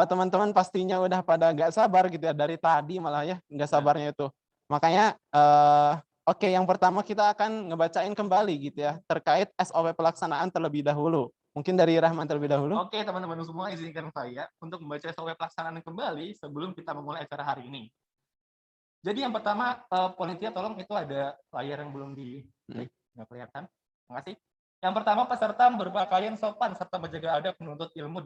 teman-teman pastinya udah pada nggak sabar gitu ya dari tadi malah ya nggak sabarnya itu. Makanya oke, yang pertama kita akan ngebacain kembali gitu ya terkait SOP pelaksanaan terlebih dahulu. Mungkin dari Rahman terlebih dahulu. Oke, teman-teman semua, izinkan saya untuk membaca SOP pelaksanaan kembali sebelum kita memulai acara hari ini. Jadi yang pertama, panitia tolong itu ada layar yang belum nggak kelihatan. Terima kasih. Yang pertama, peserta berpakaian sopan serta menjaga adab menuntut ilmu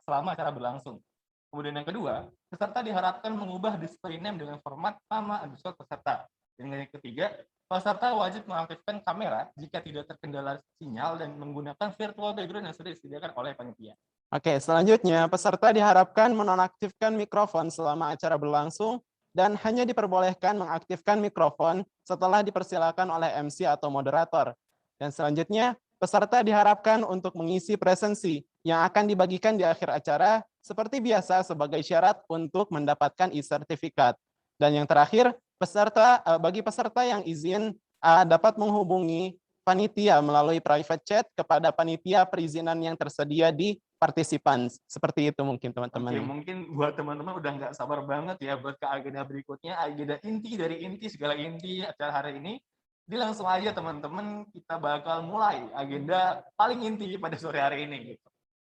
selama acara berlangsung. Kemudian yang kedua, peserta diharapkan mengubah display name dengan format nama underscore peserta. Dan yang ketiga, peserta wajib mengaktifkan kamera jika tidak terkendala sinyal dan menggunakan virtual background yang sudah disediakan oleh panitia. Oke, selanjutnya peserta diharapkan menonaktifkan mikrofon selama acara berlangsung dan hanya diperbolehkan mengaktifkan mikrofon setelah dipersilakan oleh MC atau moderator. Dan selanjutnya, peserta diharapkan untuk mengisi presensi yang akan dibagikan di akhir acara seperti biasa sebagai syarat untuk mendapatkan e-sertifikat. Dan yang terakhir, bagi peserta yang izin dapat menghubungi panitia melalui private chat kepada panitia perizinan yang tersedia di partisipan. Seperti itu mungkin teman-teman. Oke, mungkin buat teman-teman udah nggak sabar banget ya buat ke agenda berikutnya, agenda inti dari inti segala inti acara hari ini. Jadi langsung aja teman-teman, kita bakal mulai agenda paling inti pada sore hari ini. Gitu.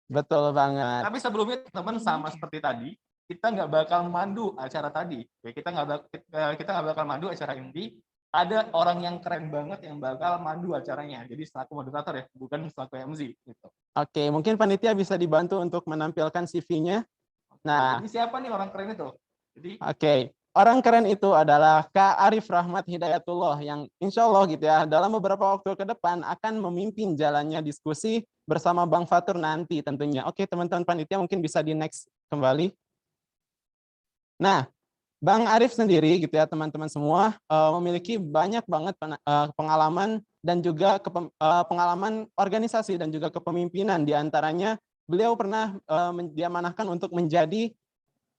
Betul banget. Tapi sebelumnya teman sama seperti tadi, kita nggak bakal mandu acara tadi. Ya, kita nggak bakal mandu acara inti. Ada orang yang keren banget yang bakal mandu acaranya. Jadi selaku moderator ya, bukan selaku MC. Gitu. Oke, mungkin panitia bisa dibantu untuk menampilkan CV-nya. Nah, ini siapa nih orang keren itu? Oke, orang keren itu adalah Kak Arif Rahmat Hidayatullah yang insya Allah gitu ya, dalam beberapa waktu ke depan akan memimpin jalannya diskusi bersama Bang Fatur nanti tentunya. Oke, teman-teman panitia mungkin bisa di next kembali. Nah, Bang Arif sendiri gitu ya teman-teman semua memiliki banyak banget pengalaman dan juga pengalaman organisasi dan juga kepemimpinan. Di antaranya beliau pernah diamanahkan untuk menjadi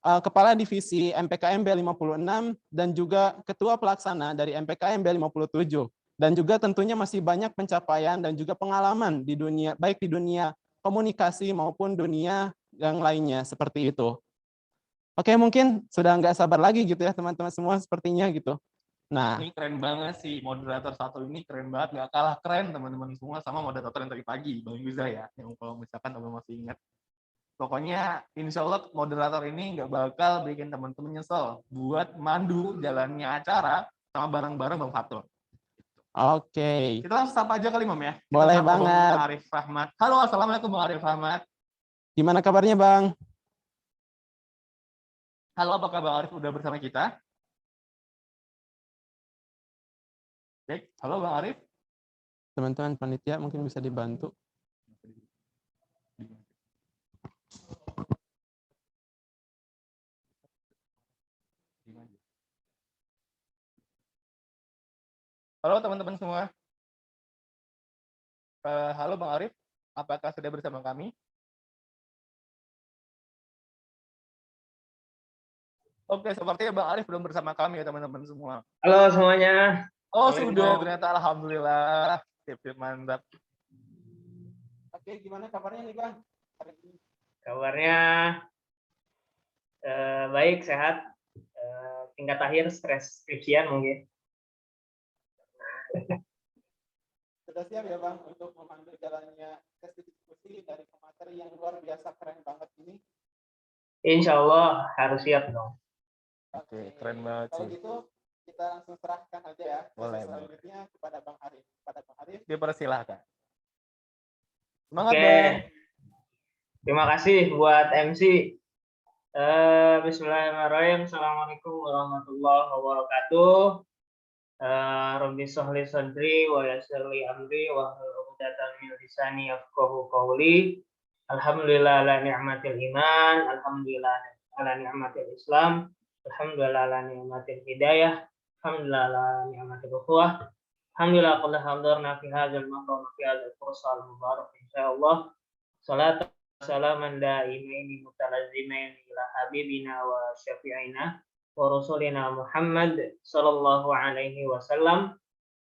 Kepala Divisi MPKMB 56 dan juga Ketua Pelaksana dari MPKMB 57. Dan juga tentunya masih banyak pencapaian dan juga pengalaman di dunia, baik di dunia komunikasi maupun dunia yang lainnya seperti itu. Oke, mungkin sudah nggak sabar lagi gitu ya teman-teman semua sepertinya gitu. Nah, ini keren banget sih moderator satu ini, keren banget, nggak kalah keren teman-teman semua sama moderator yang tadi pagi, Bang Yuza ya, yang kalau misalkan teman masih ingat. Pokoknya insya Allah moderator ini nggak bakal bikin teman-teman nyesel buat mandu jalannya acara sama bareng-bareng Bang Fatur. Oke. Kita langsung sapa aja kali Mam ya. Kita Boleh sapa banget. Bang Arif Rahmat. Halo, assalamualaikum Bang Arif Rahmat. Gimana kabarnya Bang? Halo, apakah Bang Arif udah bersama kita? Baik, halo Bang Arif. Teman-teman panitia mungkin bisa dibantu. Halo teman-teman semua. Halo Bang Arif, apakah sudah bersama kami? Oke, sepertinya Bang Arif belum bersama kami ya teman-teman semua. Halo semuanya. Oh sudah, ternyata alhamdulillah. Sip, mantap. Oke, gimana kabarnya nih Bang? Kabarnya baik, sehat. Tingkat akhir stres skripsian mungkin. Sudah siap ya Bang untuk memandu jalannya sesi diskusi dari pemateri yang luar biasa keren banget ini? Insya Allah harus siap dong. Oke, keren banget Kalau sih. gitu kita langsung serahkan aja ya. Boleh. Selanjutnya kepada Bang Arif. Dipersilahkan. Semangat Oke. Bang. Terima kasih buat MC. Bismillahirrahmanirrahim. Assalamualaikum warahmatullahi wabarakatuh. Rabbi sholli sadri wa yassir li amri wa hlul 'uqdatam min lisani yafqahu qawli. Alhamdulillah ala ni'matil iman, alhamdulillah ala ni'matil Islam, alhamdulillah ala ni'matil hidayah, alhamdulillah ala ni'matil ukhuwah. Alhamdulillah qad hadarna fi hadzal maqam fi hadzal fursal mubarak insyaallah. Salatu salaman daimaini mutalazzimaini ila habibina wa syafi'ina wa rasulina Muhammad sallallahu alaihi wasallam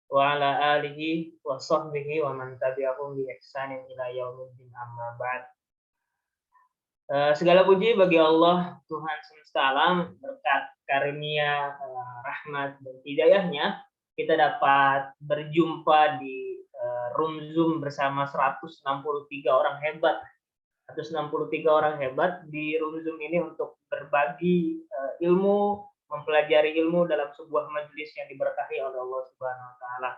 wa ala alihi wa sahbihi wa man tabi'ahum bi ihsanin ila yaumiddin amma ba'd. Segala puji bagi Allah Tuhan semesta alam, berkat karunia, rahmat dan hidayahnya kita dapat berjumpa di room Zoom bersama 163 orang hebat. 163 orang hebat di room Zoom ini untuk berbagi ilmu, mempelajari ilmu dalam sebuah majelis yang diberkahi oleh Allah Subhanahu wa taala.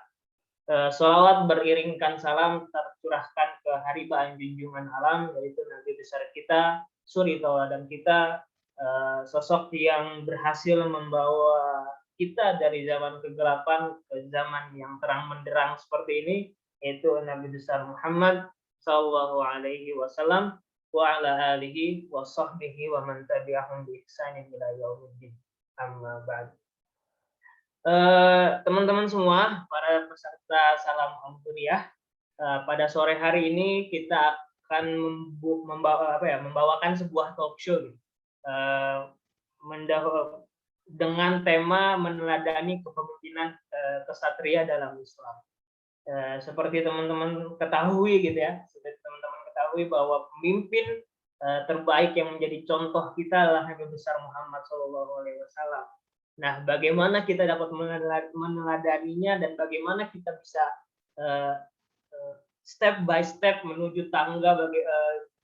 Sholawat beriringkan salam tercurahkan ke haribaan junjungan alam, yaitu Nabi besar kita, suri tauladan kita, sosok yang berhasil membawa kita dari zaman kegelapan ke zaman yang terang menderang seperti ini, yaitu Nabi besar Muhammad sallallahu alaihi wasallam wa ala alihi wa sahbihi wa man tabi'ahum bi ihsanin ila yaumiddin. Amma ba'd. Teman-teman semua, para peserta salam Al-Kuliah, pada sore hari ini kita akan membawakan sebuah talk show dengan tema meneladani kepemimpinan kesatria dalam Islam. Seperti teman-teman ketahui gitu ya, seperti teman-teman ketahui bahwa pemimpin terbaik yang menjadi contoh kita adalah Nabi besar Muhammad SAW. Nah, bagaimana kita dapat meneladaninya dan bagaimana kita bisa step by step menuju tangga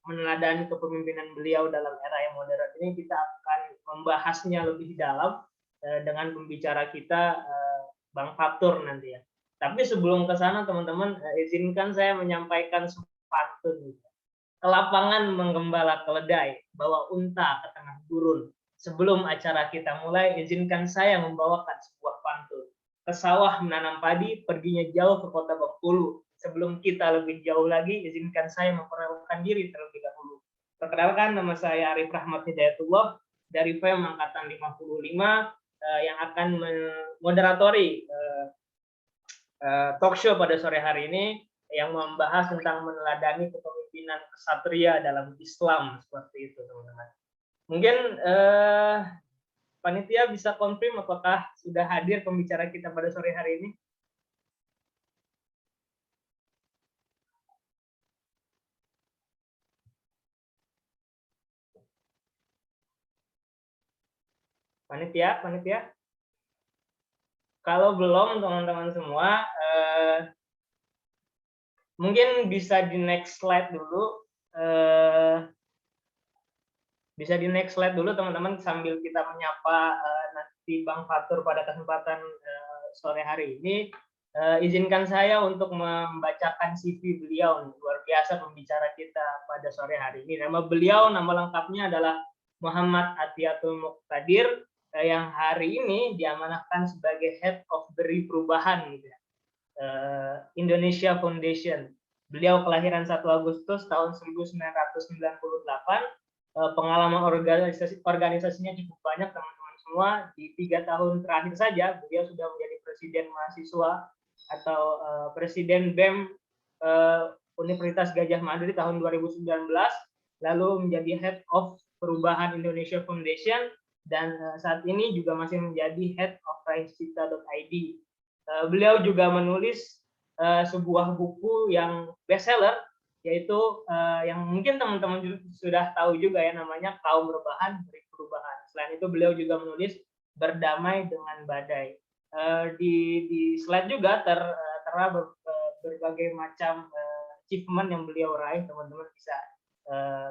meneladani kepemimpinan beliau dalam era yang modern ini, kita akan membahasnya lebih dalam dengan pembicara kita, Bang Fatur nanti ya. Tapi sebelum ke sana teman-teman, izinkan saya menyampaikan sepatutnya. Ke lapangan menggembala keledai, bawa unta ke tengah gurun. Sebelum acara kita mulai, izinkan saya membawakan sebuah pantun. Ke sawah menanam padi, perginya jauh ke kota Bengkulu. Sebelum kita lebih jauh lagi, izinkan saya memperkenalkan diri terlebih dahulu. Perkenalkan, nama saya Arif Rahmat Hidayatullah dari FEM Angkatan 55 yang akan memoderatori talk show pada sore hari ini yang membahas tentang meneladani kepemimpinan kesatria dalam Islam, seperti itu teman-teman. Mungkin panitia bisa konfirm apakah sudah hadir pembicara kita pada sore hari ini? Panitia? Kalau belum teman-teman semua, mungkin bisa di next slide dulu. Bisa di next slide dulu teman-teman sambil kita menyapa nanti Bang Fatur pada kesempatan sore hari ini. Izinkan saya untuk membacakan CV beliau, luar biasa pembicara kita pada sore hari ini. Nama beliau, nama lengkapnya adalah Muhammad Atiyatul Muqtadir, yang hari ini diamanahkan sebagai Head of Beri Perubahan gitu ya. Indonesia Foundation. Beliau kelahiran 1 Agustus tahun 1998. Pengalaman organisasinya cukup banyak teman-teman semua. Di 3 tahun terakhir saja beliau sudah menjadi presiden mahasiswa atau presiden BEM Universitas Gadjah Mada di tahun 2019, lalu menjadi Head of Perubahan Indonesia Foundation, dan saat ini juga masih menjadi Head of Raiscita.id. Beliau juga menulis sebuah buku yang bestseller, yaitu yang mungkin teman-teman sudah tahu juga ya, namanya Kaum Rebahan Beri Perubahan. Selain itu beliau juga menulis Berdamai dengan Badai. Di slide juga tertera berbagai macam achievement yang beliau raih, teman-teman bisa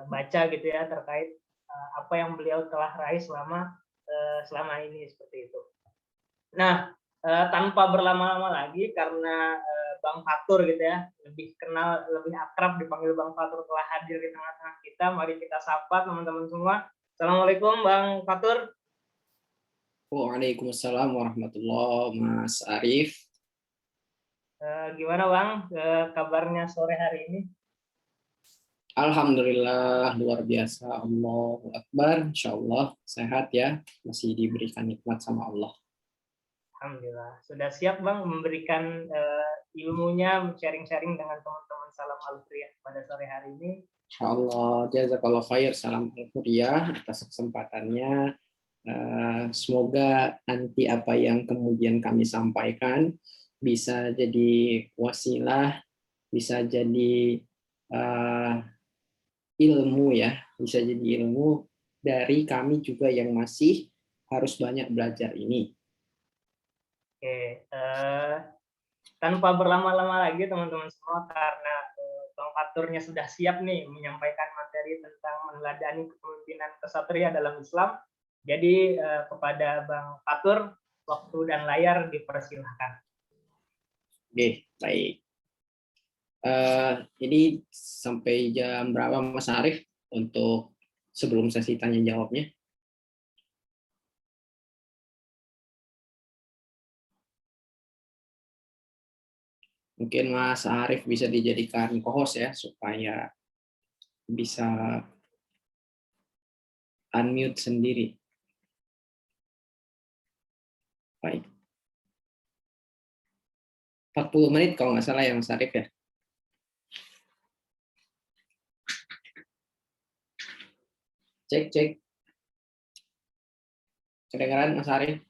baca gitu ya terkait apa yang beliau telah raih selama ini, seperti itu. Nah, tanpa berlama-lama lagi, karena Bang Fatur gitu ya, lebih akrab dipanggil Bang Fatur, telah hadir di tengah-tengah kita. Mari kita sapa teman-teman semua. Assalamualaikum Bang Fatur. Waalaikumsalam warahmatullahi wabarakatuh, Mas Arif. Gimana Bang kabarnya sore hari ini? Alhamdulillah, luar biasa. Allahu Akbar. Insyaallah sehat ya, masih diberikan nikmat sama Allah. Alhamdulillah. Sudah siap Bang memberikan ilmunya, sharing-sharing dengan teman-teman Salam Al-Kuliah pada sore hari ini? Insyaallah, jazakallah khair. Salam Al-Kuliah atas kesempatannya. Semoga nanti apa yang kemudian kami sampaikan bisa jadi wasilah, bisa jadi ilmu ya, bisa jadi ilmu dari kami juga yang masih harus banyak belajar ini. Oke, tanpa berlama-lama lagi teman-teman semua, karena Bang Faturnya sudah siap nih menyampaikan materi tentang meneladani kepemimpinan kesatria dalam Islam. Jadi kepada Bang Fatur, waktu dan layar dipersilahkan. Oke, baik. Ini sampai jam berapa Mas Arif untuk sebelum sesi tanya jawabnya? Mungkin Mas Arif bisa dijadikan co-host ya, supaya bisa unmute sendiri. Baik. 40 menit kalau nggak salah ya Mas Arif ya. Cek, cek. Kedengaran Mas Arif?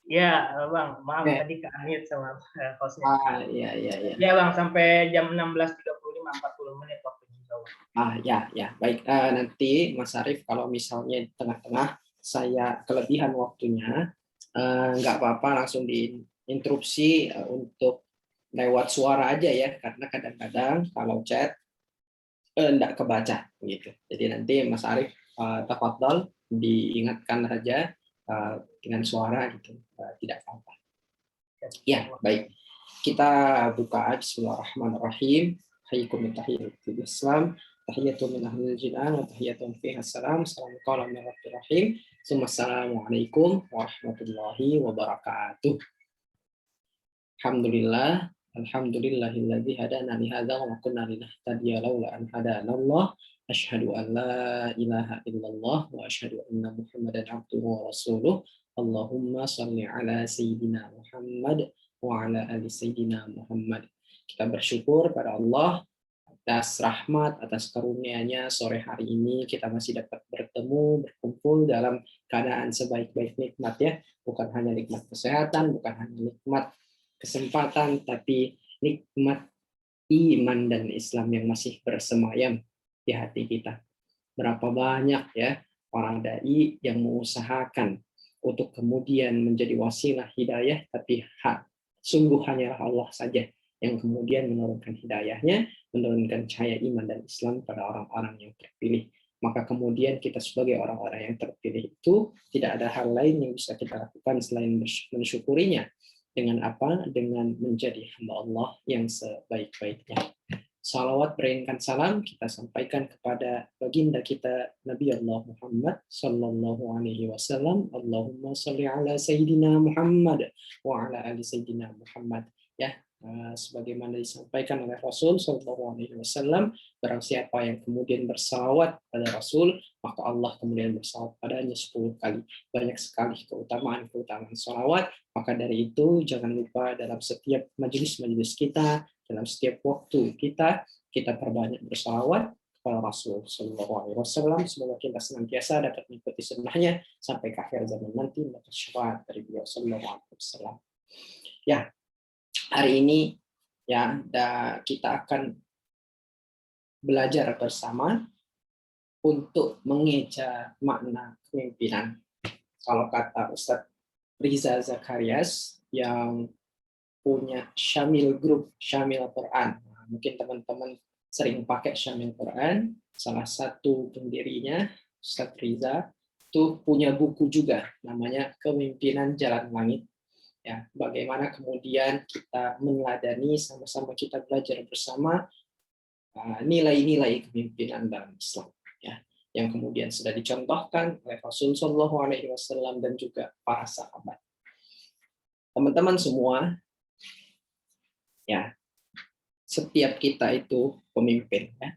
Ya, Bang, maaf Oke. tadi ke-unmute sama hostnya. Iya. Ya, Bang, sampai jam 16.35, 40 menit waktunya. Ya, baik. Nanti Mas Arif kalau misalnya di tengah-tengah saya kelebihan waktunya, nggak apa-apa langsung diinterupsi untuk lewat suara aja ya, karena kadang-kadang kalau chat nggak kebaca gitu. Jadi nanti Mas Arif tafadhol diingatkan saja dengan suara gitu, tidak apa-apa. Ya, baik. Kita buka Bismillahirrahmanirrahim. Hayyikum tahiyatul Islam, tahiyatun min ahlil jinan wa tahiyatun fiha salam. Assalamualaikum warahmatullahi wabarakatuh. Assalamualaikum warahmatullahi wabarakatuh. Alhamdulillah, alhamdulillahilladzi hadana li hadza wa ma kunna linahtadiya laula an hadana Allah. Asyhadu an la ilaha illallah wa asyhadu anna Muhammadan abduhu wa rasuluh. Allahumma shalli ala sayyidina Muhammad wa ala ali sayyidina Muhammad. Kita bersyukur pada Allah atas rahmat, atas karunia-Nya sore hari ini kita masih dapat bertemu, berkumpul dalam keadaan sebaik-baik nikmat ya. Bukan hanya nikmat kesehatan, bukan hanya nikmat kesempatan, tapi nikmat iman dan Islam yang masih bersemayam di hati kita. Berapa banyak ya orang dai yang mengusahakan untuk kemudian menjadi wasilah hidayah, tapi sungguh hanyalah Allah saja yang kemudian menurunkan hidayahnya, menurunkan cahaya iman dan Islam pada orang-orang yang terpilih. Maka kemudian kita sebagai orang-orang yang terpilih itu tidak ada hal lain yang bisa kita lakukan selain mensyukurinya. Dengan apa? Dengan menjadi hamba Allah yang sebaik-baiknya. Salawat beriringkan salam kita sampaikan kepada baginda kita Nabi Allah Muhammad sallallahu alaihi wasallam. Allahumma shalli ala sayyidina Muhammad wa ala ali sayyidina Muhammad. Ya, sebagaimana disampaikan oleh Rasul sallallahu alaihi wasallam, barang siapa yang kemudian bersalawat pada Rasul, maka Allah kemudian bersalawat padanya 10 kali. Banyak sekali keutamaan salawat. Maka dari itu jangan lupa dalam setiap majelis-majelis kita, dalam setiap waktu kita perbanyak bersalawat kepada Rasul Sallallahu Alaihi Wasallam. Semoga kita senantiasa dapat mengikuti sunnahnya sampai ke akhir zaman nanti mendapat syafaat dari beliau Sallallahu Alaihi Wasallam. Ya, hari ini ya kita akan belajar bersama untuk mengeja makna kepemimpinan. Kalau kata Ustadz Riza Zakarias yang punya Syamil Group, Syamil Quran. Nah, mungkin teman-teman sering pakai Syamil Quran. Salah satu pendirinya, Ustadz Riza, itu punya buku juga, namanya Kepemimpinan Jalan Langit. Ya, bagaimana kemudian kita meneladani, sama-sama kita belajar bersama nilai-nilai kepemimpinan dalam Islam. Ya, yang kemudian sudah dicontohkan oleh Rasul Shallallahu Alaihi Wasallam dan juga para sahabat. Teman-teman semua, ya, setiap kita itu pemimpin ya.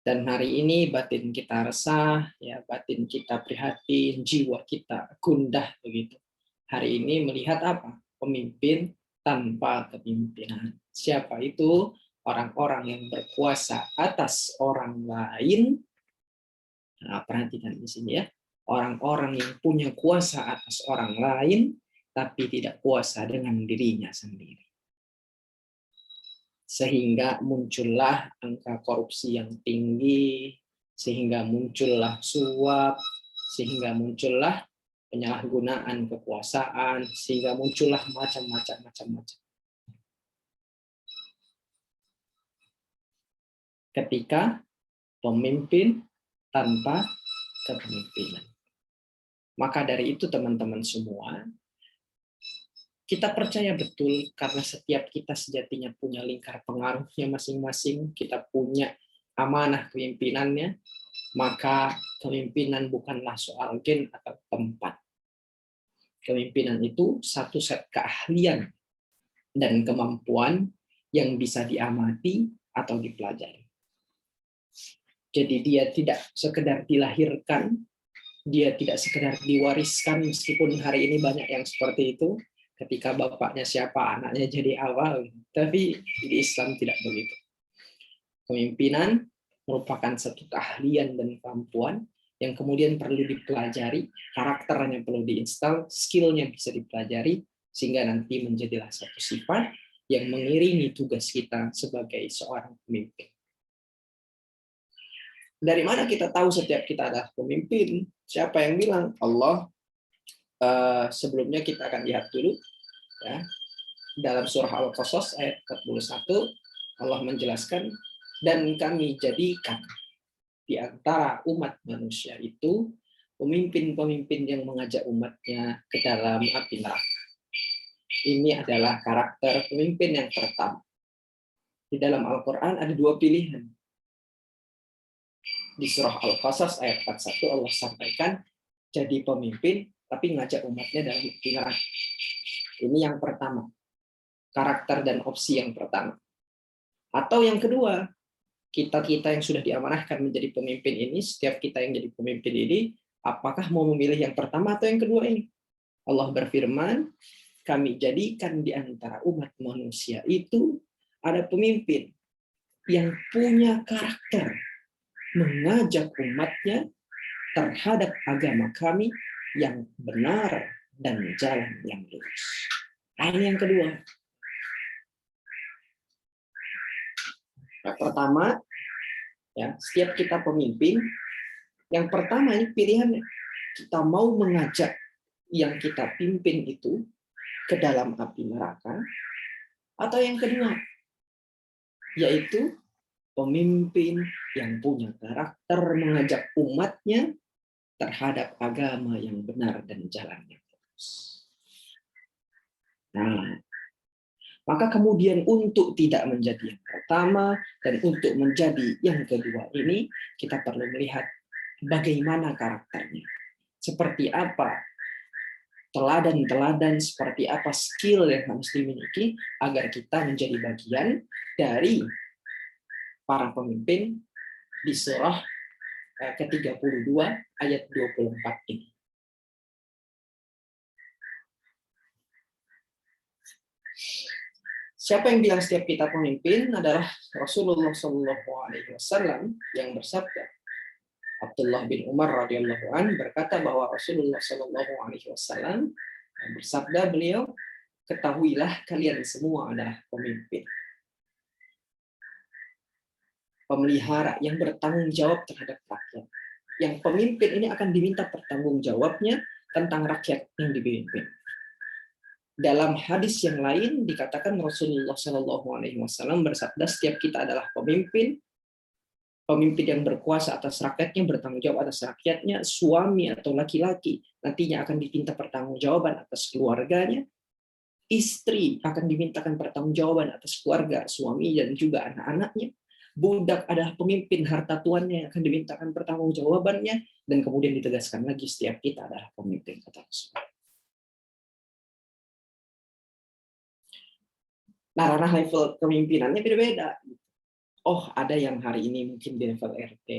Dan hari ini batin kita resah, ya, batin kita prihatin, jiwa kita gundah begitu. Hari ini melihat apa? Pemimpin tanpa kepemimpinan. Siapa itu? Orang-orang yang berkuasa atas orang lain. Nah, perhatikan di sini ya. Orang-orang yang punya kuasa atas orang lain tapi tidak kuasa dengan dirinya sendiri. sehingga muncullah angka korupsi yang tinggi, sehingga muncullah suap, sehingga muncullah penyalahgunaan kekuasaan, sehingga muncullah macam-macam. Ketika pemimpin tanpa kepemimpinan. Maka dari itu teman-teman semua, kita percaya betul karena setiap kita sejatinya punya lingkar pengaruhnya masing-masing, kita punya amanah kepemimpinannya, maka kepemimpinan bukanlah soal gen atau tempat. Kepemimpinan itu satu set keahlian dan kemampuan yang bisa diamati atau dipelajari. Jadi dia tidak sekedar dilahirkan, dia tidak sekedar diwariskan, meskipun hari ini banyak yang seperti itu, ketika bapaknya siapa, anaknya jadi awal. Tapi di Islam tidak begitu. Kepemimpinan merupakan satu keahlian dan kemampuan yang kemudian perlu dipelajari, karakternya perlu diinstal, skillnya bisa dipelajari, sehingga nanti menjadilah satu sifat yang mengiringi tugas kita sebagai seorang pemimpin. Dari mana kita tahu setiap kita adalah pemimpin? Siapa yang bilang? Allah. Sebelumnya kita akan lihat dulu, ya, dalam surah Al-Qasas ayat 41, Allah menjelaskan, dan kami jadikan di antara umat manusia itu pemimpin-pemimpin yang mengajak umatnya ke dalam api neraka. Ini adalah karakter pemimpin yang pertama. Di dalam Al-Quran ada dua pilihan. Di surah Al-Qasas ayat 41 Allah sampaikan, jadi pemimpin tapi ngajak umatnya dalam api neraka. Ini yang pertama. Karakter dan opsi yang pertama. Atau yang kedua, kita-kita yang sudah diamanahkan menjadi pemimpin ini, setiap kita yang jadi pemimpin ini, apakah mau memilih yang pertama atau yang kedua ini? Allah berfirman, kami jadikan di antara umat manusia itu ada pemimpin yang punya karakter mengajak umatnya terhadap agama kami yang benar dan jalan yang lurus. Nah, ini yang kedua. Yang pertama, ya, setiap kita pemimpin, yang pertama ini pilihannya, kita mau mengajak yang kita pimpin itu ke dalam api neraka, atau yang kedua, yaitu pemimpin yang punya karakter mengajak umatnya terhadap agama yang benar dan jalan yang lurus. Nah, maka kemudian untuk tidak menjadi yang pertama dan untuk menjadi yang kedua ini, kita perlu melihat bagaimana karakternya. Seperti apa teladan-teladan, seperti apa skill yang harus dimiliki agar kita menjadi bagian dari para pemimpin di surah ke-32 ayat 24 ini. Siapa yang bilang setiap kita pemimpin adalah Rasulullah SAW yang bersabda. Abdullah bin Umar radhiyallahu anhu berkata bahwa Rasulullah SAW bersabda, beliau, ketahuilah kalian semua adalah pemimpin. Pemelihara yang bertanggung jawab terhadap rakyat. Yang pemimpin ini akan diminta pertanggungjawabnya tentang rakyat yang dipimpin. Dalam hadis yang lain dikatakan Rasulullah SAW bersabda, setiap kita adalah pemimpin, pemimpin yang berkuasa atas rakyatnya, bertanggung jawab atas rakyatnya, suami atau laki-laki nantinya akan diminta pertanggungjawaban atas keluarganya, istri akan dimintakan pertanggungjawaban atas keluarga, suami dan juga anak-anaknya. Budak adalah pemimpin, harta tuannya yang akan dimintakan pertanggungjawabannya, dan kemudian ditegaskan lagi setiap kita adalah pemimpin, kata Rasulullah. Nah, ranah level kepemimpinannya beda-beda. Oh, ada yang hari ini mungkin di level RT,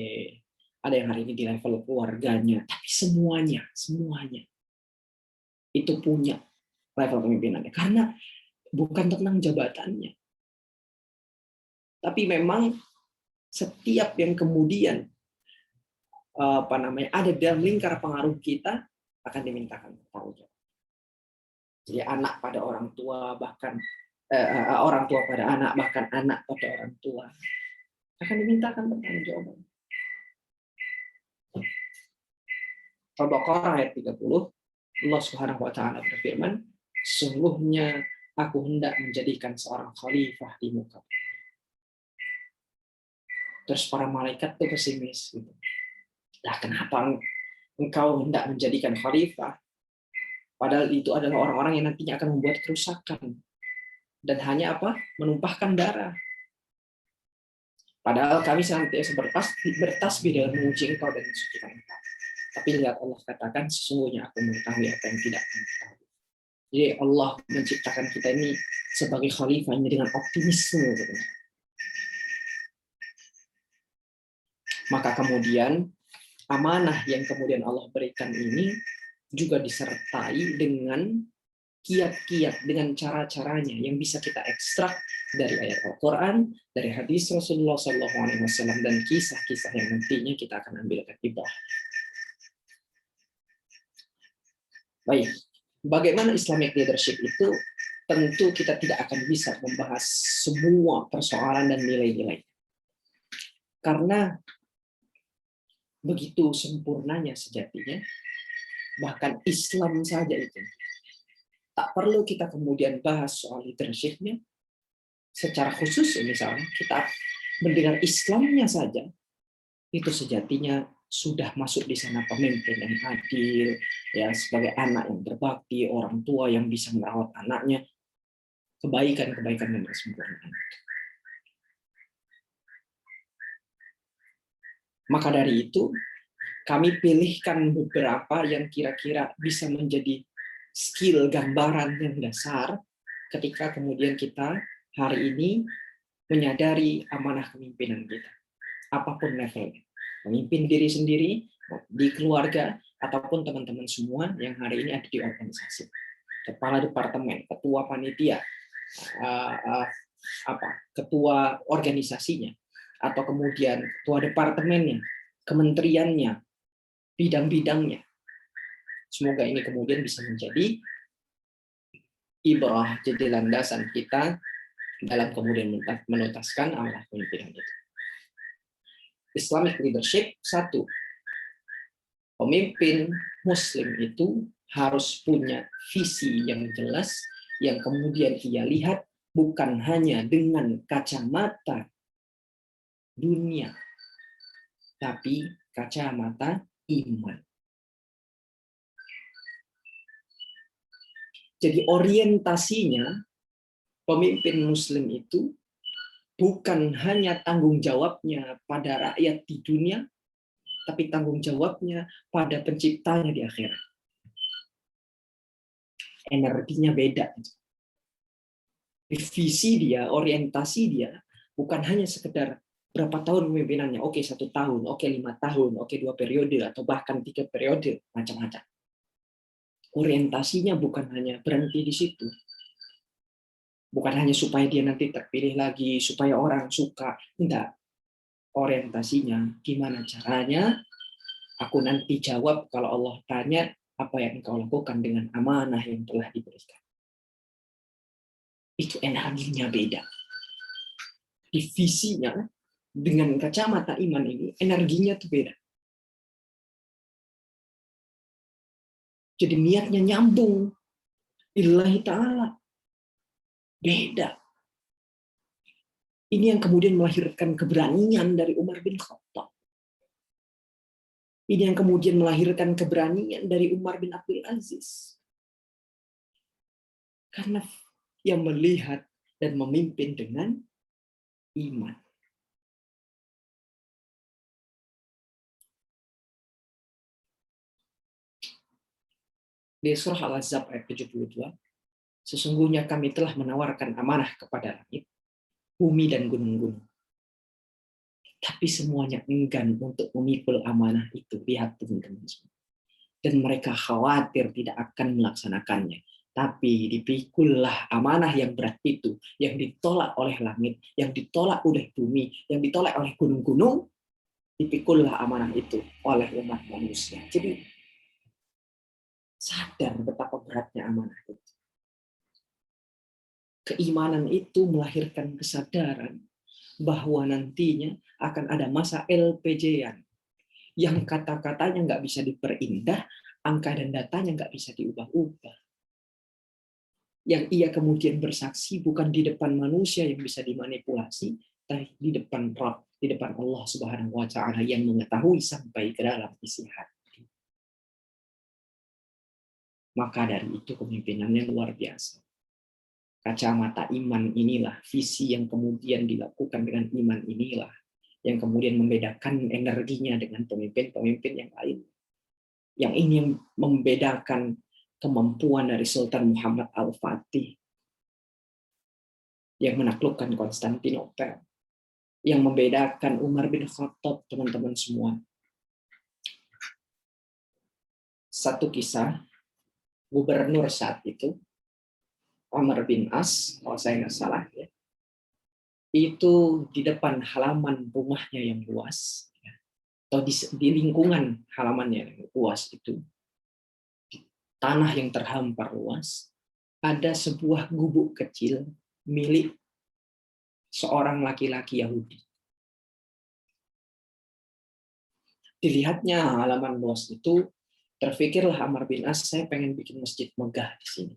ada yang hari ini di level keluarganya, tapi semuanya itu punya level kepemimpinannya, karena bukan tentang jabatannya. Tapi memang setiap yang kemudian ada dalam lingkar pengaruh kita akan dimintakan tanggung jawab. Jadi anak pada orang tua, bahkan orang tua pada anak, bahkan anak pada orang tua, akan dimintakan pertanggungjawaban. Al-Baqarah ayat 30, Allah Subhanahu wa taala berfirman, sesungguhnya aku hendak menjadikan seorang khalifah di muka. Terus para malaikat itu pesimis gitu. Lah kenapa engkau hendak menjadikan khalifah? Padahal itu adalah orang-orang yang nantinya akan membuat kerusakan dan hanya menumpahkan darah. Padahal kami senantiasa bertasbih dengan memuji engkau dan mensucikan engkau. Tapi lihat Allah katakan, sesungguhnya aku mengetahui apa yang tidak kamu ketahui. Jadi Allah menciptakan kita ini sebagai khalifahnya dengan optimisme. Gitu. Maka kemudian amanah yang kemudian Allah berikan ini juga disertai dengan kiat-kiat, dengan cara-caranya yang bisa kita ekstrak dari ayat Al-Quran, dari hadis Rasulullah SAW, dan kisah-kisah yang nantinya kita akan ambilkan ibrah. Baik, bagaimana Islamic leadership itu? Tentu kita tidak akan bisa membahas semua persoalan dan nilai-nilai. Karena begitu sempurnanya sejatinya, bahkan Islam saja itu. Tak perlu kita kemudian bahas soal leadership-nya. Secara khusus misalnya, kita mendengar Islamnya saja, itu sejatinya sudah masuk di sana pemimpin yang adil, ya sebagai anak yang berbakti, orang tua yang bisa merawat anaknya, kebaikan-kebaikan yang bersempurna. Maka dari itu, kami pilihkan beberapa yang kira-kira bisa menjadi skill gambaran yang dasar ketika kemudian kita hari ini menyadari amanah kepemimpinan kita. Apapun levelnya. Memimpin diri sendiri, di keluarga, ataupun teman-teman semua yang hari ini ada di organisasi. Kepala departemen, ketua panitia, ketua organisasinya, atau kemudian ketua departemennya, kementeriannya, bidang-bidangnya. Semoga ini kemudian bisa menjadi ibrah, jadi landasan kita dalam kemudian menuntaskan amanah kepemimpinan itu. Islamic leadership, satu, pemimpin Muslim itu harus punya visi yang jelas, yang kemudian ia lihat bukan hanya dengan kacamata dunia, tapi kacamata iman. Jadi orientasinya pemimpin Muslim itu bukan hanya tanggung jawabnya pada rakyat di dunia, tapi tanggung jawabnya pada penciptanya di akhirat. Energinya beda. Visi dia, orientasi dia, bukan hanya sekedar berapa tahun pemimpinannya, oke 1 tahun, oke 5 tahun, oke 2 periode, atau bahkan 3 periode, macam-macam. Orientasinya bukan hanya berhenti di situ. Bukan hanya supaya dia nanti terpilih lagi, supaya orang suka. Enggak. Orientasinya, gimana caranya aku nanti jawab kalau Allah tanya apa yang engkau lakukan dengan amanah yang telah diberikan. Itu energinya beda. Divisinya dengan kacamata iman ini, energinya tuh beda. Jadi niatnya nyambung. Lillahi ta'ala. Beda. Ini yang kemudian melahirkan keberanian dari Umar bin Khattab. Ini yang kemudian melahirkan keberanian dari Umar bin Abdul Aziz. Karena yang melihat dan memimpin dengan iman. Di surah Al-Ahzab ayat 72, sesungguhnya kami telah menawarkan amanah kepada langit, bumi, dan gunung-gunung. Tapi semuanya enggan untuk memikul amanah itu. Lihat teman-teman semua. Dan mereka khawatir tidak akan melaksanakannya. Tapi dipikullah amanah yang berat itu, yang ditolak oleh langit, yang ditolak oleh bumi, yang ditolak oleh gunung-gunung, dipikullah amanah itu oleh umat manusia. Jadi sadar betapa beratnya amanah itu. Keimanan itu melahirkan kesadaran bahwa nantinya akan ada masa LPJ-an yang kata-katanya nggak bisa diperindah, angka dan datanya nggak bisa diubah-ubah. Yang ia kemudian bersaksi bukan di depan manusia yang bisa dimanipulasi, tapi di depan Rabb, di depan Allah Subhanahu wa Ta'ala yang mengetahui sampai ke dalam isi hati. Maka dari itu kepemimpinannya luar biasa. Kacamata iman inilah, visi yang kemudian dilakukan dengan iman inilah, yang kemudian membedakan energinya dengan pemimpin-pemimpin yang lain. Yang ini yang membedakan kemampuan dari Sultan Muhammad Al-Fatih yang menaklukkan Konstantinopel, yang membedakan Umar bin Khattab, teman-teman semua. Satu kisah, gubernur saat itu, Amr bin As, kalau saya nggak salah, ya, itu di depan halaman rumahnya yang luas, ya, atau di lingkungan halamannya yang luas itu, tanah yang terhampar luas, ada sebuah gubuk kecil milik seorang laki-laki Yahudi. Dilihatnya halaman luas itu, terfikirlah Amr bin As, saya pengen bikin masjid megah di sini.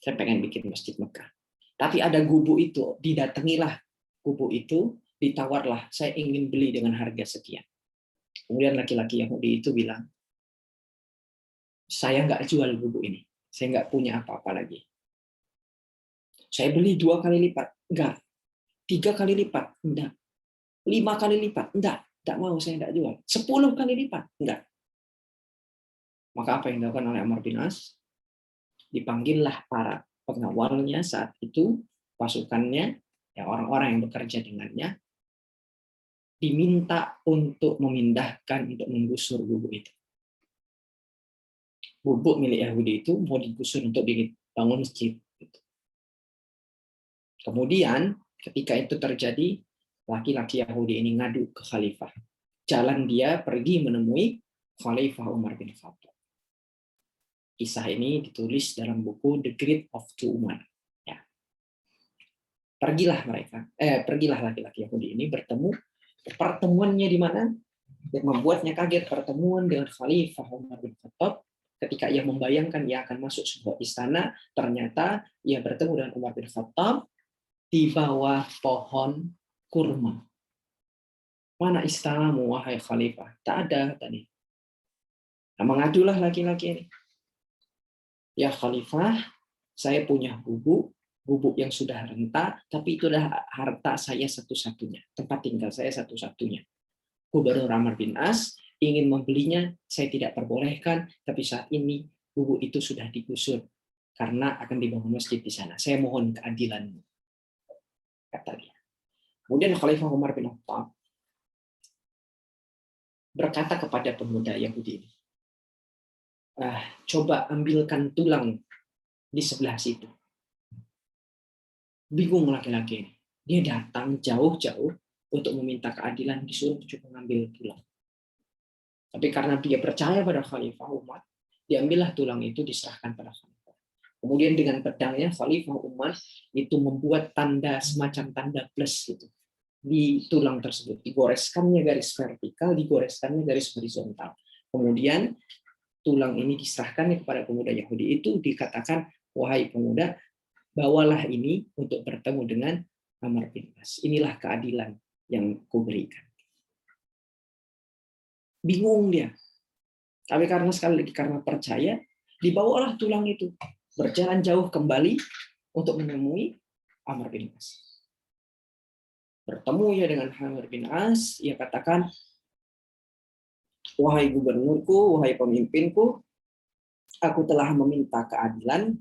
Saya pengen bikin masjid megah. Tapi ada gubuk itu, didatangilah gubuk itu, ditawarlah, saya ingin beli dengan harga sekian. Kemudian laki-laki Yahudi itu bilang, saya nggak jual gubuk ini, saya nggak punya apa-apa lagi. Saya beli 2 kali lipat, enggak. 3 kali lipat, enggak. 5 kali lipat, enggak mau, saya enggak jual. 10 kali lipat, enggak. Maka apa yang dilakukan oleh Amr bin As? Dipanggillah para pengawalnya saat itu, pasukannya, ya orang-orang yang bekerja dengannya, diminta untuk memindahkan, untuk menggusur gubuk itu. Gubuk milik Yahudi itu mau digusur untuk dibangun masjid. Kemudian ketika itu terjadi, laki-laki Yahudi ini ngadu ke khalifah. Jalan dia pergi menemui Khalifah Umar bin Khattab. Kisah ini ditulis dalam buku The Great of Two Umar. Ya. Pergilah laki-laki Yahudi ini bertemu. Pertemuannya di mana? Yang membuatnya kaget, pertemuan dengan Khalifah Umar bin Khattab. Ketika ia membayangkan ia akan masuk sebuah istana, ternyata ia bertemu dengan Umar bin Khattab di bawah pohon kurma. Mana istanamu, wahai Khalifah? Tak ada tadi. Nah, mengadulah laki-laki ini. Ya Khalifah, saya punya gubuk yang sudah renta, tapi itu adalah harta saya satu-satunya, tempat tinggal saya satu-satunya. Gubernur Amr bin As ingin membelinya, saya tidak perbolehkan, tapi saat ini gubuk itu sudah digusur karena akan dibangun masjid di sana. Saya mohon keadilanmu, kata dia. Kemudian Khalifah Umar bin Khattab berkata kepada pemuda Yahudi ini, coba ambilkan tulang di sebelah situ. Bingung laki-laki ini. Dia datang jauh-jauh untuk meminta keadilan, disuruh cuma mengambil tulang. Tapi karena dia percaya pada Khalifah Umar, diambillah tulang itu, diserahkan pada Khalifah. Kemudian dengan pedangnya Khalifah Umar itu membuat tanda, semacam tanda plus gitu di tulang tersebut. Digoreskannya garis vertikal, digoreskannya garis horizontal. Kemudian tulang ini diserahkannya kepada pemuda Yahudi itu, dikatakan, wahai pemuda, bawalah ini untuk bertemu dengan Amr bin As. Inilah keadilan yang kuberikan. Bingung dia. Tapi karena sekali lagi karena percaya, dibawalah tulang itu. Berjalan jauh kembali untuk menemui Amr bin As. Bertemu ya dengan Amr bin As, ia katakan, wahai gubernurku, wahai pemimpinku, aku telah meminta keadilan,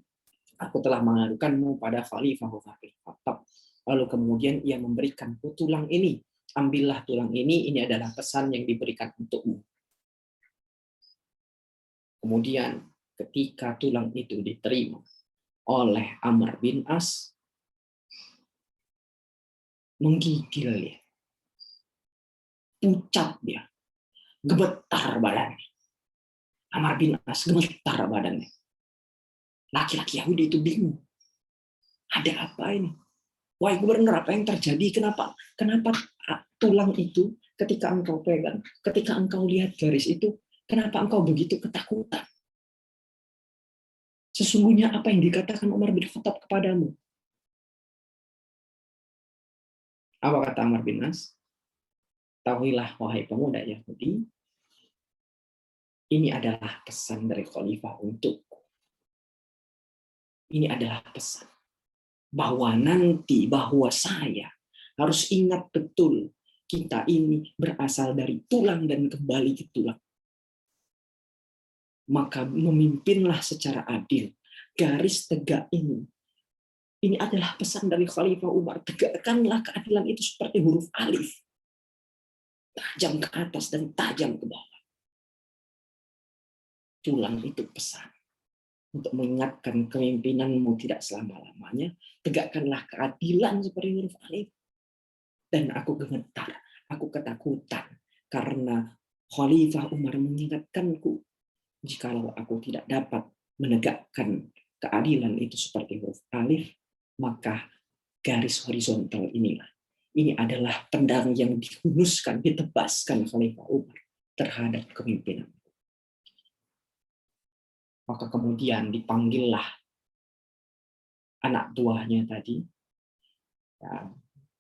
aku telah mengadukanmu pada Khalifah Umar bin Khattab. Lalu kemudian ia memberikan tulang ini. Ambillah tulang ini adalah pesan yang diberikan untukmu. Kemudian ketika tulang itu diterima oleh Amr bin As, menggigil dia. Pucat dia. Gemetar badannya. Amr bin As gemetar badannya. Laki-laki Yahudi itu bingung. Ada apa ini? Wahai gubernur, apa yang terjadi? Kenapa tulang itu ketika engkau pegang, ketika engkau lihat garis itu, kenapa engkau begitu ketakutan? Sesungguhnya apa yang dikatakan Umar bin Khattab kepadamu? Apa kata Amr bin As? Tahuilah wahai pemuda Yahudi, ini adalah pesan dari khalifah untukku. Ini adalah pesan bahwa saya harus ingat betul kita ini berasal dari tulang dan kembali ke tulang. Maka memimpinlah secara adil. Garis tegak ini adalah pesan dari Khalifah Umar. Tegakkanlah keadilan itu seperti huruf alif. Tajam ke atas dan tajam ke bawah. Tulang itu pesan. Untuk mengingatkan kepemimpinanmu tidak selama-lamanya. Tegakkanlah keadilan seperti huruf alif. Dan aku gemetar. Aku ketakutan. Karena Khalifah Umar mengingatkanku. Jikalau aku tidak dapat menegakkan keadilan itu seperti huruf alif, maka garis horizontal inilah. Ini adalah pedang yang dihunuskan, ditebaskan Khalifah Umar terhadap kepemimpinan. Maka kemudian dipanggillah anak tuanya tadi, ya,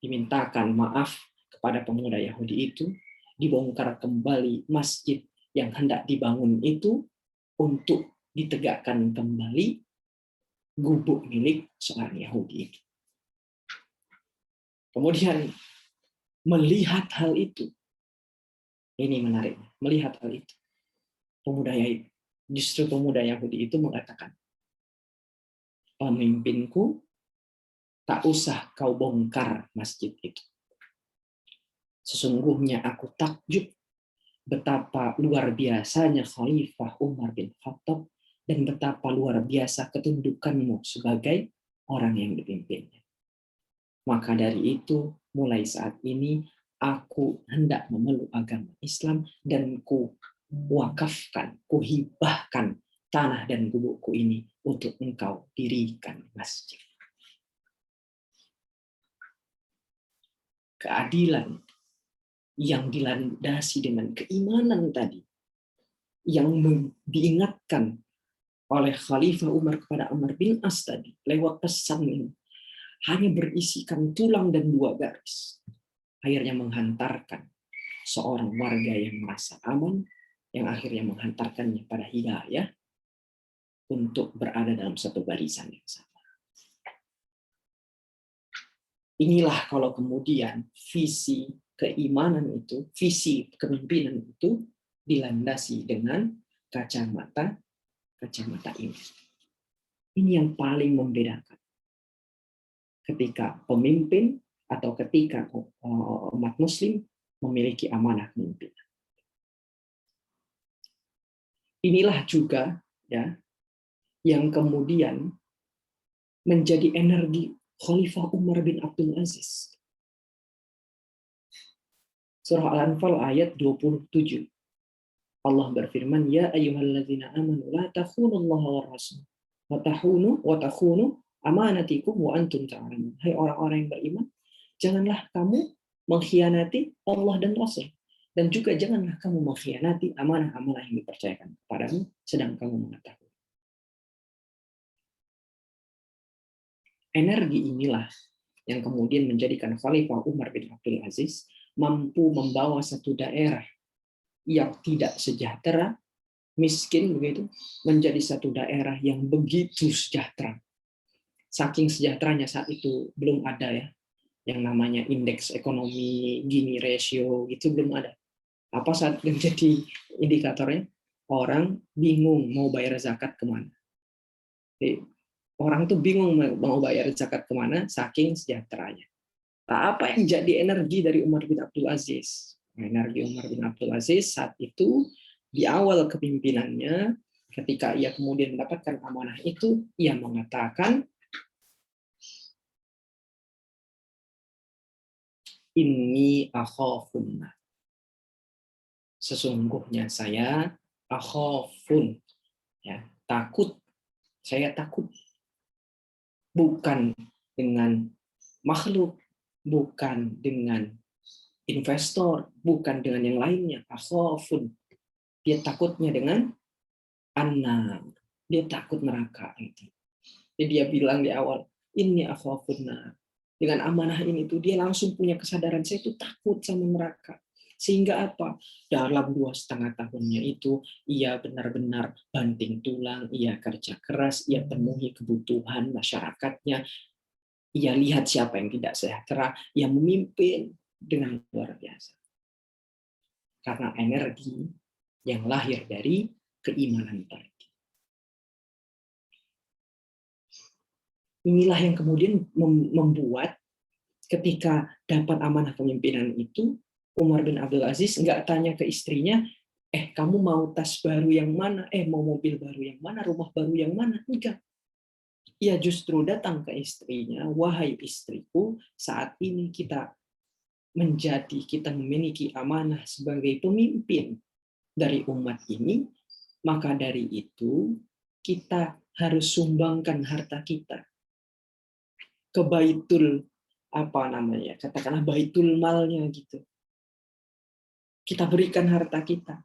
dimintakan maaf kepada pemuda Yahudi itu, dibongkar kembali masjid yang hendak dibangun itu untuk ditegakkan kembali gubuk milik seorang Yahudi itu. Kemudian melihat hal itu, ini menarik, melihat hal itu, justru pemuda Yahudi itu mengatakan, pemimpinku, tak usah kau bongkar masjid itu. Sesungguhnya aku takjub betapa luar biasanya Khalifah Umar bin Khattab dan betapa luar biasa ketundukanmu sebagai orang yang dipimpinnya. Maka dari itu, mulai saat ini, aku hendak memeluk agama Islam dan ku wakafkan, ku hibahkan tanah dan gubukku ini untuk engkau dirikan masjid. Keadilan yang dilandasi dengan keimanan tadi, yang diingatkan oleh Khalifah Umar kepada Amr bin As tadi, lewat pesan ini, hanya berisikan tulang dan 2 garis. Akhirnya menghantarkan seorang warga yang merasa aman, yang akhirnya menghantarkannya pada hidayah untuk berada dalam satu barisan yang sama. Inilah kalau kemudian visi keimanan itu, visi kepemimpinan itu dilandasi dengan kacamata ini. Ini yang paling membedakan. Ketika pemimpin atau ketika umat muslim memiliki amanah kepemimpinan. Inilah juga ya yang kemudian menjadi energi Khalifah Umar bin Abdul Aziz. Surah Al-Anfal ayat 27. Allah berfirman, ya ayyuhalladzina amanu la takhunullaha war rasul wa takhunu amanatikum wa antum ta'lamun. Hai orang-orang yang beriman, janganlah kamu mengkhianati Allah dan Rasul, dan juga janganlah kamu mengkhianati amanah-amanah yang dipercayakan kepadamu sedang kamu mengetahui. Energi inilah yang kemudian menjadikan Khalifah Umar bin Abdul Aziz mampu membawa satu daerah yang tidak sejahtera, miskin begitu, menjadi satu daerah yang begitu sejahtera. Saking sejahteranya saat itu belum ada ya yang namanya indeks ekonomi Gini ratio gitu, belum ada. Apa saat yang jadi indikatornya? Orang bingung mau bayar zakat kemana. Jadi, orang tuh bingung mau bayar zakat kemana saking sejahteranya. Nah, apa yang jadi energi dari Umar bin Abdul Aziz? Energi Umar bin Abdul Aziz saat itu di awal kepemimpinannya, ketika ia kemudian mendapatkan amanah itu, ia mengatakan, inni akhafun. Sesungguhnya saya akhafun, ya, takut. Saya takut. Bukan dengan makhluk, bukan dengan investor, bukan dengan yang lainnya. Akhafun. Dia takutnya dengan annar. Dia takut neraka. Jadi dia bilang di awal, ini akhafun nar. Dengan amanah ini tuh dia langsung punya kesadaran, saya itu takut sama neraka. Sehingga apa? Dalam 2,5 tahunnya itu, ia benar-benar banting tulang, ia kerja keras, ia penuhi kebutuhan masyarakatnya, ia lihat siapa yang tidak sejahtera, ia memimpin dengan luar biasa. Karena energi yang lahir dari keimanan tadi. Inilah yang kemudian membuat ketika dapat amanah kepemimpinan itu, Umar bin Abdul Aziz nggak tanya ke istrinya, kamu mau tas baru yang mana? Mau mobil baru yang mana? Rumah baru yang mana? Enggak. Ia justru datang ke istrinya, wahai istriku, saat ini kita memiliki amanah sebagai pemimpin dari umat ini, maka dari itu kita harus sumbangkan harta kita ke baitul katakanlah baitul malnya gitu. Kita berikan harta kita.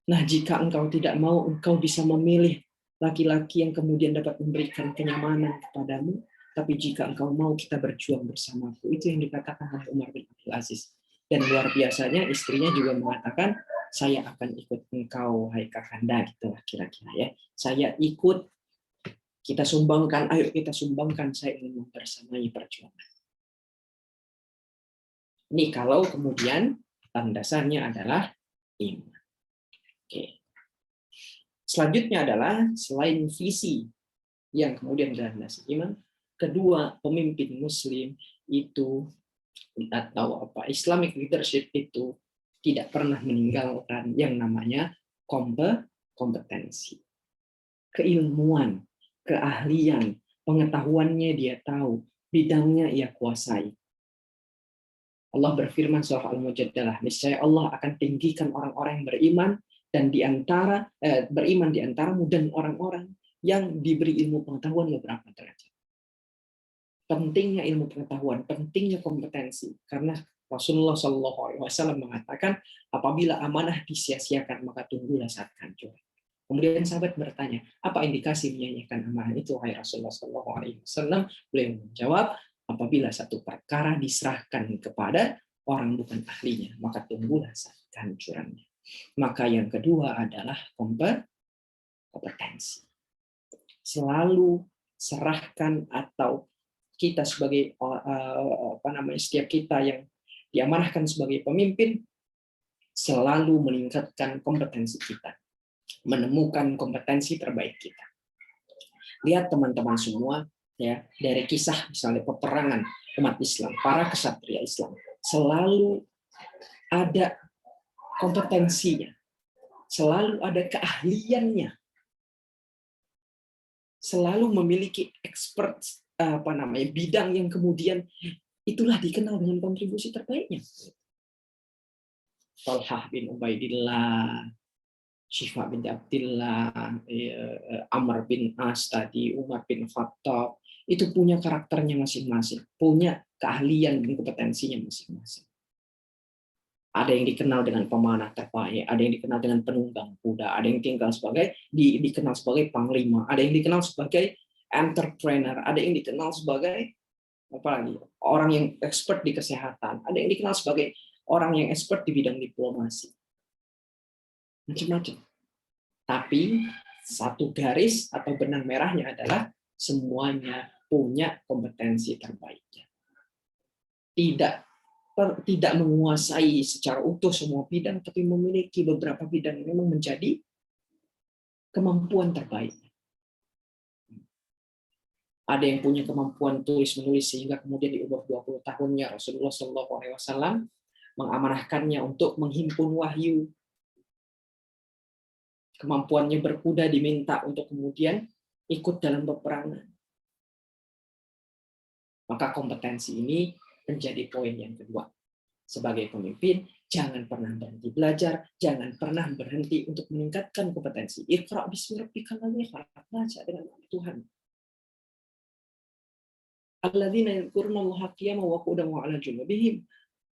Nah, jika engkau tidak mau, engkau bisa memilih laki-laki yang kemudian dapat memberikan kenyamanan kepadamu, tapi jika engkau mau, kita berjuang bersamaku. Itu yang dikatakan oleh Umar bin Abdul Aziz. Dan luar biasanya istrinya juga mengatakan, saya akan ikut engkau, hai kakanda, gitulah kira-kira ya. Saya ikut, kita sumbangkan, ayo kita sumbangkan, saya ingin membersamai perjuangan. Ini kalau kemudian landasannya adalah iman. Oke. Selanjutnya adalah selain visi yang kemudian berlandasi iman, kedua, pemimpin Muslim itu atau Islamic leadership itu tidak pernah meninggalkan yang namanya kompetensi, keilmuan, keahlian, pengetahuannya dia tahu, bidangnya ia kuasai. Allah berfirman surah Al-Mujadalah, niscaya Allah akan tinggikan orang-orang yang beriman dan beriman di antaramu dan orang-orang yang diberi ilmu pengetahuan beberapa derajat. Pentingnya ilmu pengetahuan, pentingnya kompetensi, karena Rasulullah SAW mengatakan apabila amanah disia-siakan maka tunggulah saat hancur. Kemudian sahabat bertanya, apa indikasi menyanyiakan amanah itu, wahai Rasulullah SAW? Beliau menjawab, apabila satu perkara diserahkan kepada orang bukan ahlinya, maka tunggulah saat kehancurannya. Maka yang kedua adalah kompetensi. Selalu serahkan atau kita sebagai setiap kita yang diamanahkan sebagai pemimpin selalu meningkatkan kompetensi kita, menemukan kompetensi terbaik kita. Lihat teman-teman semua, ya, dari kisah misalnya peperangan umat Islam, para kesatria Islam selalu ada kompetensinya, selalu ada keahliannya, selalu memiliki expert bidang yang kemudian itulah dikenal dengan kontribusi terbaiknya. Talhah bin Ubaidillah, Syifa bin Abdillah, Amr bin As tadi, Umar bin Khattab, itu punya karakternya masing-masing, punya keahlian dan kompetensinya masing-masing. Ada yang dikenal dengan pemanah terbaik, ada yang dikenal dengan penunggang kuda, ada yang dikenal sebagai panglima, ada yang dikenal sebagai entrepreneur, ada yang dikenal sebagai orang yang expert di kesehatan, ada yang dikenal sebagai orang yang expert di bidang diplomasi. Macam-macam. Tapi satu garis atau benang merahnya adalah semuanya punya kompetensi terbaiknya. Tidak menguasai secara utuh semua bidang, tapi memiliki beberapa bidang yang memang menjadi kemampuan terbaik. Ada yang punya kemampuan tulis-menulis sehingga kemudian di umur 20 tahunnya Rasulullah SAW mengamanahkannya untuk menghimpun wahyu. Kemampuannya berkuda diminta untuk kemudian ikut dalam peperangan. Maka kompetensi ini menjadi poin yang kedua. Sebagai pemimpin, jangan pernah berhenti belajar, jangan pernah berhenti untuk meningkatkan kompetensi. Iqra' bismi rabbikal ladzi khalaq, baca dengan nama Tuhan. Alladzina yadhkurunallaha qiyaman wa qu'udan wa 'ala junubihim.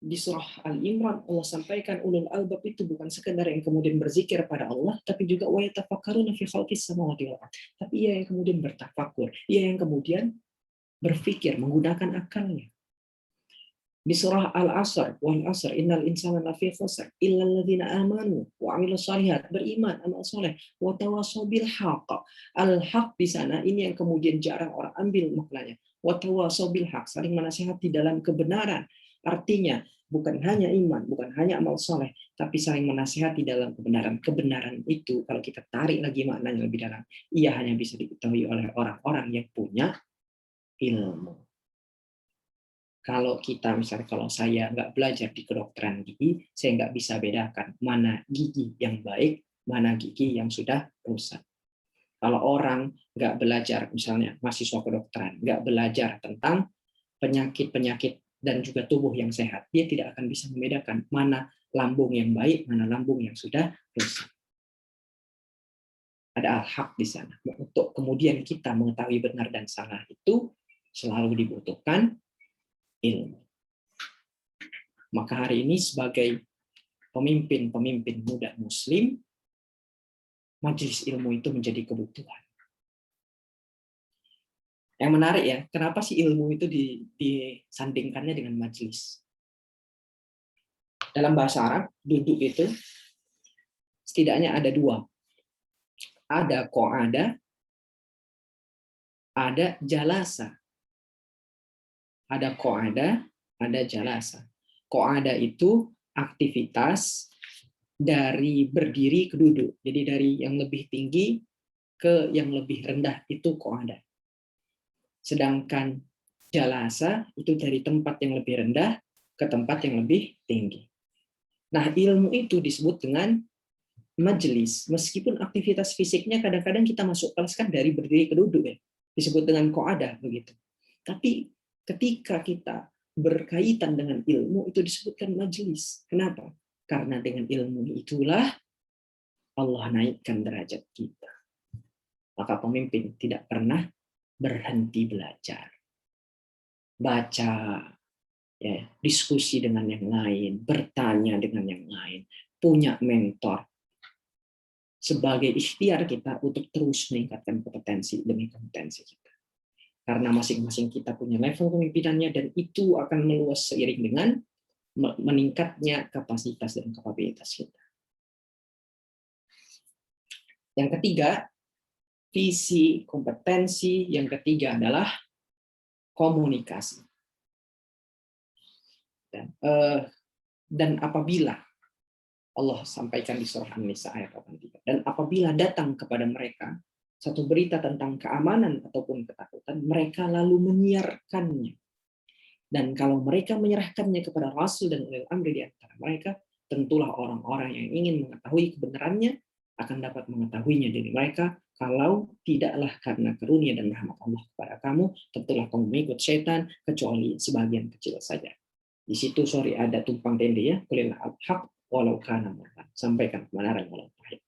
Di surah Al-Imran Allah sampaikan ulul albab itu bukan sekedar yang kemudian berzikir pada Allah, tapi juga wa yatafakkaruna fi khalqis samawati wal ardh. Tapi ia yang kemudian bertafakur, ia yang kemudian berpikir menggunakan akalnya. Di surah Al-Asr, wal 'asr innal insana lafi khusr illa alladzina amanu wa 'amilus shalihat, beriman, amal soleh, wa tawassaw bil haqq. Al-haq di sana ini yang kemudian jarang orang ambil maknanya. Wa tawassaw bil haqq, saling menasihati dalam kebenaran. Artinya bukan hanya iman, bukan hanya amal soleh, tapi saling menasihati dalam kebenaran. Kebenaran itu kalau kita tarik lagi maknanya lebih dalam, ia hanya bisa diketahui oleh orang-orang yang punya ilmu. Kalau kita misalnya, kalau saya nggak belajar di kedokteran gigi, saya nggak bisa bedakan mana gigi yang baik, mana gigi yang sudah rusak. Kalau orang nggak belajar, misalnya mahasiswa kedokteran, nggak belajar tentang penyakit-penyakit dan juga tubuh yang sehat, dia tidak akan bisa membedakan mana lambung yang baik, mana lambung yang sudah rusak. Ada al-haq di sana. Untuk kemudian kita mengetahui benar dan salah itu selalu dibutuhkan ilmu. Maka hari ini sebagai pemimpin-pemimpin muda muslim, majelis ilmu itu menjadi kebutuhan. Yang menarik ya, kenapa sih ilmu itu disandingkannya dengan majelis? Dalam bahasa Arab, duduk itu setidaknya ada dua. Ada qa'ada, ada jalasa. Ada qa'ada, ada jalasa. Qa'ada itu aktivitas dari berdiri ke duduk. Jadi dari yang lebih tinggi ke yang lebih rendah itu qa'ada. Sedangkan jalasa itu dari tempat yang lebih rendah ke tempat yang lebih tinggi. Nah, ilmu itu disebut dengan majelis. Meskipun aktivitas fisiknya kadang-kadang kita masuk kelas kan dari berdiri ke duduk ya. Disebut dengan qa'ada begitu. Tapi ketika kita berkaitan dengan ilmu itu disebutkan majelis. Kenapa? Karena dengan ilmu itulah Allah naikkan derajat kita. Maka pemimpin tidak pernah berhenti belajar. Baca, ya, diskusi dengan yang lain, bertanya dengan yang lain, punya mentor. Sebagai ikhtiar kita untuk terus meningkatkan kompetensi demi kompetensi kita. Karena masing-masing kita punya level kepemimpinannya dan itu akan meluas seiring dengan meningkatnya kapasitas dan kapabilitas kita. Yang ketiga, visi kompetensi yang ketiga adalah komunikasi. Dan apabila Allah sampaikan di surah An-Nisa ayat 83, dan apabila datang kepada mereka satu berita tentang keamanan ataupun ketakutan, mereka lalu menyiarkannya. Dan kalau mereka menyerahkannya kepada Rasul dan ulil amri di antara mereka, tentulah orang-orang yang ingin mengetahui kebenarannya akan dapat mengetahuinya dari mereka. Kalau tidaklah karena karunia dan rahmat Allah kepada kamu, tentulah kamu mengikut setan kecuali sebagian kecil saja. Di situ ada tumpang tindih ya, qulil haq walau kana murran. Sampaikan kebenaran walau pahit.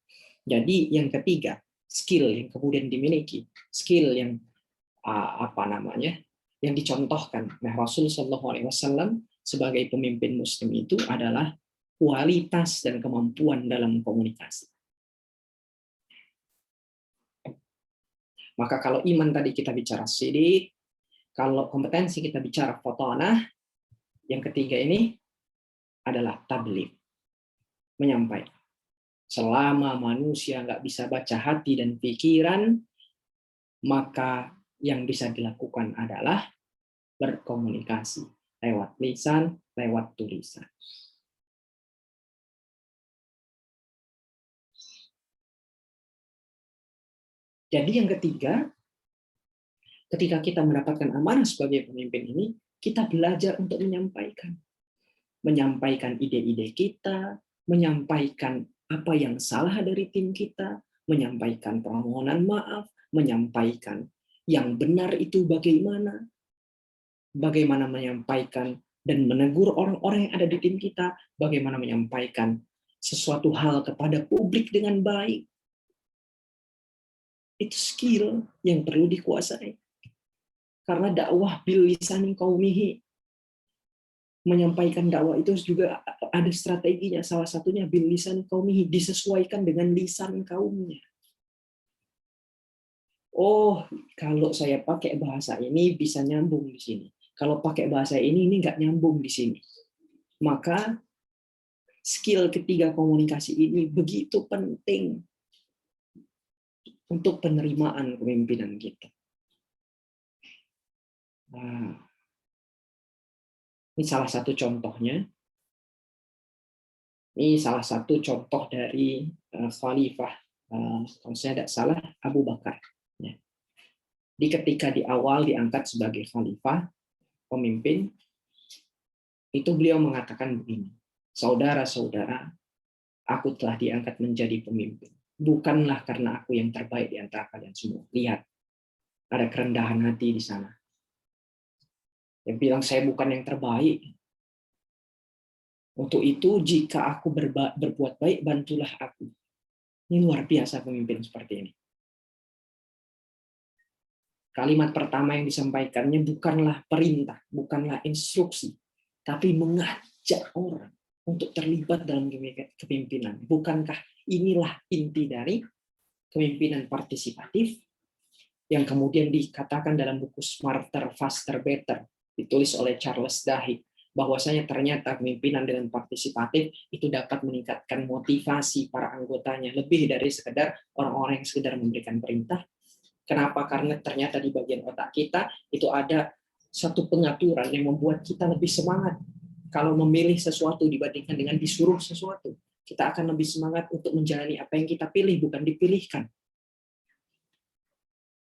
Jadi yang ketiga, skill yang kemudian dimiliki, skill yang yang dicontohkan oleh Rasul SAW sebagai pemimpin Muslim itu adalah kualitas dan kemampuan dalam komunikasi. Maka kalau iman tadi kita bicara sidik, kalau kompetensi kita bicara fotonah, yang ketiga ini adalah tabligh, menyampaikan. Selama manusia nggak bisa baca hati dan pikiran, maka yang bisa dilakukan adalah berkomunikasi lewat lisan, lewat tulisan. Jadi yang ketiga, ketika kita mendapatkan amanah sebagai pemimpin ini, kita belajar untuk menyampaikan ide-ide kita, menyampaikan apa yang salah dari tim kita, menyampaikan permohonan maaf, menyampaikan yang benar itu bagaimana menyampaikan dan menegur orang-orang yang ada di tim kita, bagaimana menyampaikan sesuatu hal kepada publik dengan baik. Itu skill yang perlu dikuasai. Karena dakwah bil lisani qaumihi, menyampaikan dakwah itu juga ada strateginya. Salah satunya bil lisani qaumihi, disesuaikan dengan lisan kaumnya. Oh, kalau saya pakai bahasa ini bisa nyambung di sini. Kalau pakai bahasa ini nggak nyambung di sini. Maka skill ketiga komunikasi ini begitu penting untuk penerimaan kepemimpinan kita. Nah, ini salah satu contohnya. Ini salah satu contoh dari Khalifah, kalau saya tidak salah, Abu Bakar. Ketika di awal diangkat sebagai Khalifah, pemimpin, itu beliau mengatakan begini, saudara-saudara, aku telah diangkat menjadi pemimpin. Bukanlah karena aku yang terbaik di antara kalian semua. Lihat, ada kerendahan hati di sana. Yang bilang saya bukan yang terbaik. Untuk itu, jika aku berbuat baik, bantulah aku. Ini luar biasa pemimpin seperti ini. Kalimat pertama yang disampaikannya bukanlah perintah, bukanlah instruksi, tapi mengajak orang untuk terlibat dalam kepemimpinan. Bukankah inilah inti dari kepemimpinan partisipatif yang kemudian dikatakan dalam buku Smarter, Faster, Better, ditulis oleh Charles Duhigg, bahwasanya ternyata kepemimpinan dengan partisipatif itu dapat meningkatkan motivasi para anggotanya lebih dari sekedar orang-orang yang sekedar memberikan perintah. Kenapa? Karena ternyata di bagian otak kita itu ada satu pengaturan yang membuat kita lebih semangat. Kalau memilih sesuatu dibandingkan dengan disuruh sesuatu, kita akan lebih semangat untuk menjalani apa yang kita pilih, bukan dipilihkan.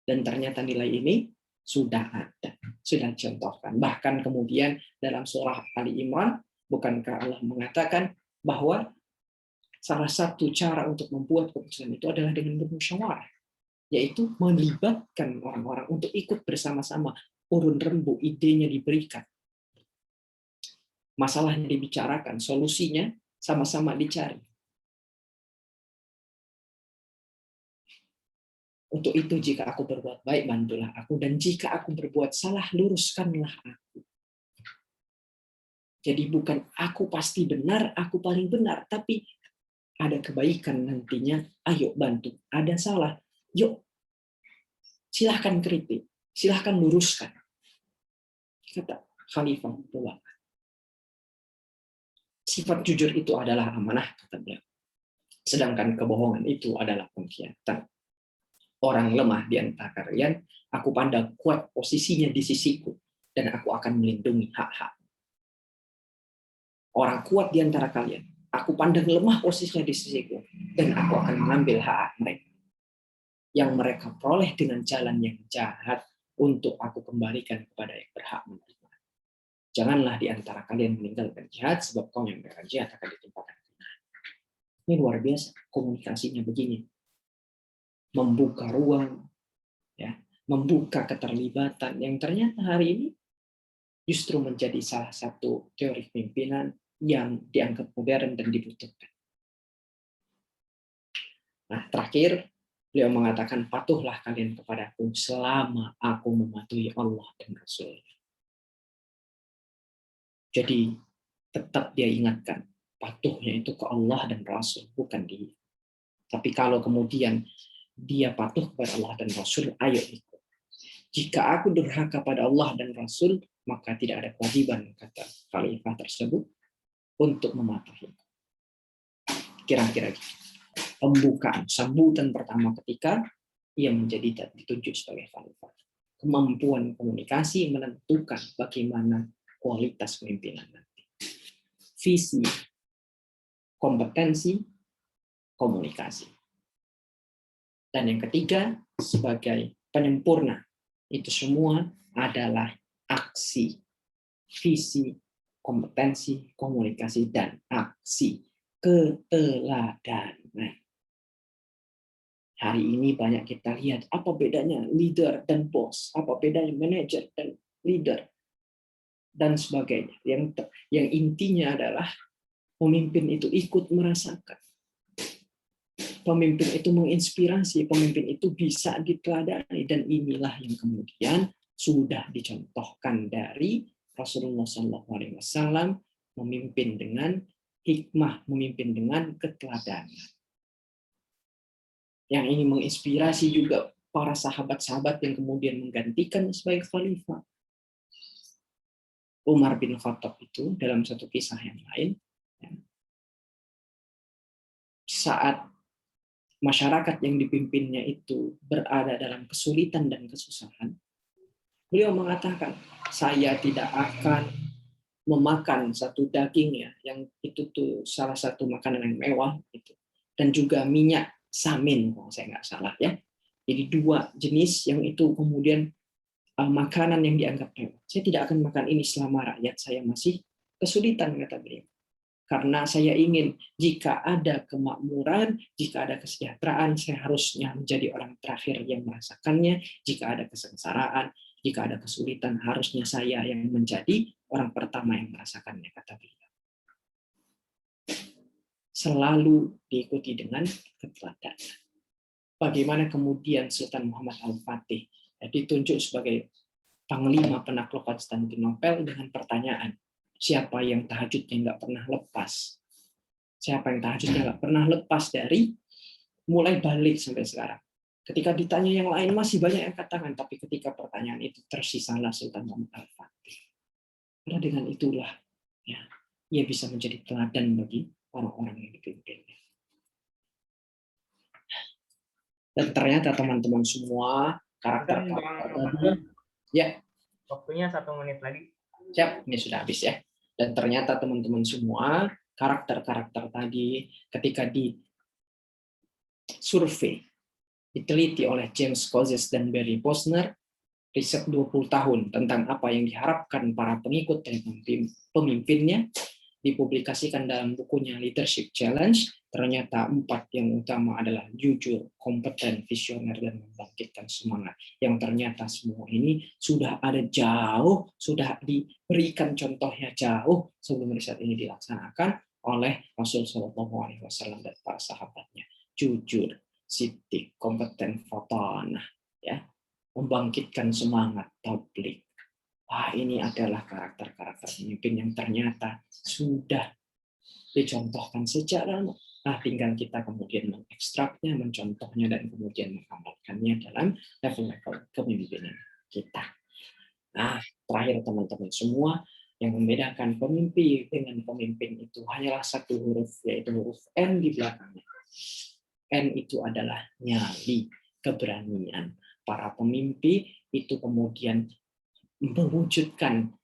Dan ternyata nilai ini sudah ada, sudah contohkan. Bahkan kemudian dalam surah Ali Imran, bukankah Allah mengatakan bahwa salah satu cara untuk membuat keputusan itu adalah dengan bermusyawarah, yaitu melibatkan orang-orang untuk ikut bersama-sama, urun rembu, idenya diberikan, masalahnya dibicarakan, solusinya sama-sama dicari. Untuk itu jika aku berbuat baik, bantulah aku, dan jika aku berbuat salah, luruskanlah aku. Jadi bukan aku pasti benar, aku paling benar, tapi ada kebaikan nantinya, ayo bantu. Ada salah, yuk silahkan kritik, silahkan luruskan. Kata Khalifah Abu Bakar. Sifat jujur itu adalah amanah, kata beliau. Sedangkan kebohongan itu adalah pengkhianatan. Orang lemah di antara kalian, aku pandang kuat posisinya di sisiku, dan aku akan melindungi hak-hak. Orang kuat di antara kalian, aku pandang lemah posisinya di sisiku, dan aku akan mengambil hak mereka yang mereka peroleh dengan jalan yang jahat untuk aku kembalikan kepada yang berhak menerima. Janganlah di antara kalian meninggalkan jihad, sebab kaum yang meninggalkan jihad akan ditimpakan kehinaan. Ini luar biasa komunikasinya begini. Membuka ruang, ya, membuka keterlibatan yang ternyata hari ini justru menjadi salah satu teori pimpinan yang dianggap modern dan dibutuhkan. Nah, terakhir, beliau mengatakan, patuhlah kalian kepadaku selama aku mematuhi Allah dan Rasul. Jadi tetap dia ingatkan, patuhnya itu ke Allah dan Rasul, bukan dia. Tapi kalau kemudian dia patuh kepada Allah dan Rasul, ayo ikut. Jika aku durhaka pada Allah dan Rasul, maka tidak ada kewajiban, kata Khalifah tersebut, untuk mematuhi. Kira-kira gitu. Pembukaan, sambutan pertama ketika ia menjadi ditunjuk sebagai khalifah. Kemampuan komunikasi menentukan bagaimana kualitas kepemimpinan nanti. Visi, kompetensi, komunikasi. Dan yang ketiga, sebagai penyempurna, itu semua adalah aksi. Visi, kompetensi, komunikasi, dan aksi. Keteladanan. Hari ini banyak kita lihat apa bedanya leader dan bos, apa bedanya manajer dan leader, dan sebagainya. Yang intinya adalah pemimpin itu ikut merasakan. Pemimpin itu menginspirasi, pemimpin itu bisa diteladani, dan inilah yang kemudian sudah dicontohkan dari Rasulullah SAW memimpin dengan hikmah, memimpin dengan keteladanan. Yang ini menginspirasi juga para sahabat-sahabat yang kemudian menggantikan sebagai khalifah. Umar bin Khattab itu dalam satu kisah yang lain, saat masyarakat yang dipimpinnya itu berada dalam kesulitan dan kesusahan, beliau mengatakan, saya tidak akan memakan satu dagingnya, yang itu tuh salah satu makanan yang mewah, itu, dan juga minyak samin, kalau saya nggak salah ya. Jadi dua jenis yang itu kemudian makanan yang dianggap mewah. Saya tidak akan makan ini selama rakyat saya masih kesulitan, kata beliau. Karena saya ingin jika ada kemakmuran, jika ada kesejahteraan, saya harusnya menjadi orang terakhir yang merasakannya. Jika ada kesengsaraan, jika ada kesulitan, harusnya saya yang menjadi orang pertama yang merasakannya, kata beliau. Selalu diikuti dengan keteladanan. Bagaimana kemudian Sultan Muhammad Al-Fatih ditunjuk sebagai panglima penakluk Konstantinopel dengan pertanyaan, siapa yang tahajudnya nggak pernah lepas? Siapa yang tahajudnya nggak pernah lepas dari mulai balik sampai sekarang? Ketika ditanya yang lain masih banyak yang katakan, tapi ketika pertanyaan itu tersisalah Sultan Muhammad Al-Fatih. Karena dengan itulah ya, ia bisa menjadi teladan bagi orang-orang yang dipimpinnya. Dan ternyata teman-teman semua karakter ya. Waktunya 1 menit lagi. Siap, ini sudah habis ya. Dan ternyata teman-teman semua karakter-karakter tadi ketika disurvei, diteliti oleh James Kozes dan Barry Posner, riset 20 tahun tentang apa yang diharapkan para pengikut dari pemimpinnya, dipublikasikan dalam bukunya Leadership Challenge. Ternyata 4 yang utama adalah jujur, kompeten, visioner, dan membangkitkan semangat. Yang ternyata semua ini sudah ada jauh, sudah diberikan contohnya jauh sebelum riset ini dilaksanakan oleh Rasul SAW dan para sahabatnya. Jujur, sidik, kompeten, fatanah, ya, membangkitkan semangat, tabligh. Wah, ini adalah karakter-karakter pemimpin yang ternyata sudah dicontohkan sejak lama. Nah, tinggal kita kemudian mengekstraknya, mencontohnya, dan kemudian mengamalkannya dalam level-level kepemimpinan kita. Nah, terakhir teman-teman semua, yang membedakan pemimpin dengan pemimpin itu hanyalah satu huruf, yaitu huruf N di belakangnya. N itu adalah nyali, keberanian. Para pemimpin itu kemudian mewujudkan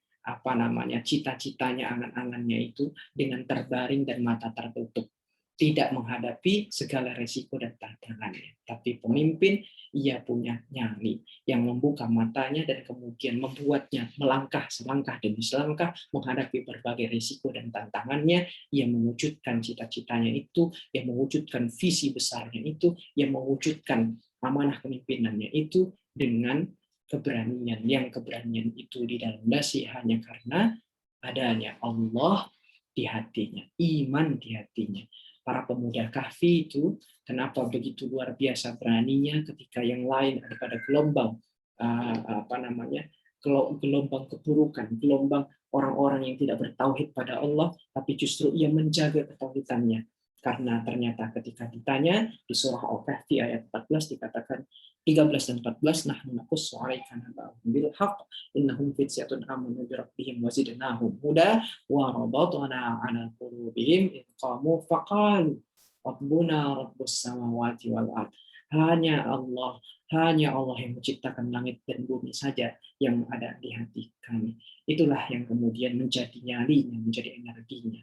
cita-citanya, angan-angannya itu dengan terbaring dan mata tertutup, tidak menghadapi segala resiko dan tantangannya. Tapi pemimpin, ia punya nyali yang membuka matanya dan kemudian membuatnya melangkah selangkah demi selangkah menghadapi berbagai resiko dan tantangannya. Ia mewujudkan cita-citanya itu, ia mewujudkan visi besarnya itu, ia mewujudkan amanah kepemimpinannya itu dengan keberanian, yang keberanian itu dilandasi hanya karena adanya Allah di hatinya, iman di hatinya. Para pemuda Kahfi itu kenapa begitu luar biasa beraninya ketika yang lain ada pada gelombang gelombang keburukan, gelombang orang-orang yang tidak bertauhid pada Allah, tapi justru ia menjaga ketauhidannya. Karena ternyata ketika ditanya di surah Al-Kahfi ayat 14 dikatakan 13 dan 14, nahnu naqussu 'alaika naba'ahum bil haqq innahum fityatun amanu bi rabbihim wa zidnahum huda wa rabatna 'ala qulubihim id qamu faqalu rabbuna rabbus samawati wal ard. Hanya Allah yang menciptakan langit dan bumi saja yang ada di hati kami. Itulah yang kemudian menjadi nyalinya, menjadi energinya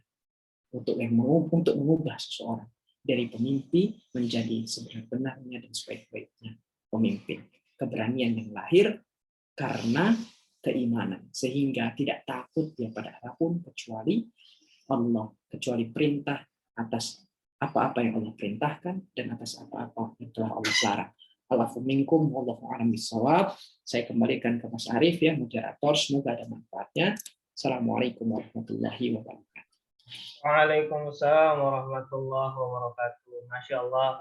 untuk mengubah seseorang dari pemimpi menjadi sebenar-benarnya dan sebaik-baiknya pemimpin. Keberanian yang lahir karena keimanan, sehingga tidak takut dia pada apapun kecuali Allah, kecuali perintah atas apa-apa yang Allah perintahkan dan atas apa-apa yang telah Allah larang. Alaikum minkum wallahu a'lam bishawab. Saya kembalikan ke Mas Arief ya, moderator, semoga ada manfaatnya. Assalamualaikum warahmatullahi wabarakatuh. Waalaikumsalam warahmatullahi wabarakatuh. Masya Allah.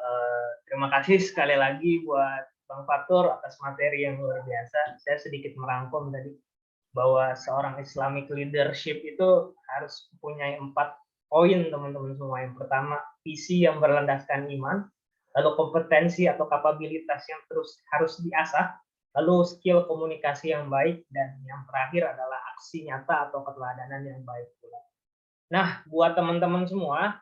Terima kasih sekali lagi buat Bang Fatur atas materi yang luar biasa. Saya sedikit merangkum tadi bahwa seorang Islamic leadership itu harus mempunyai 4 poin, teman-teman semua. Yang pertama, visi yang berlandaskan iman, lalu kompetensi atau kapabilitas yang terus harus diasah, lalu skill komunikasi yang baik, dan yang terakhir adalah aksi nyata atau keteladanan yang baik pula. Nah, buat teman-teman semua,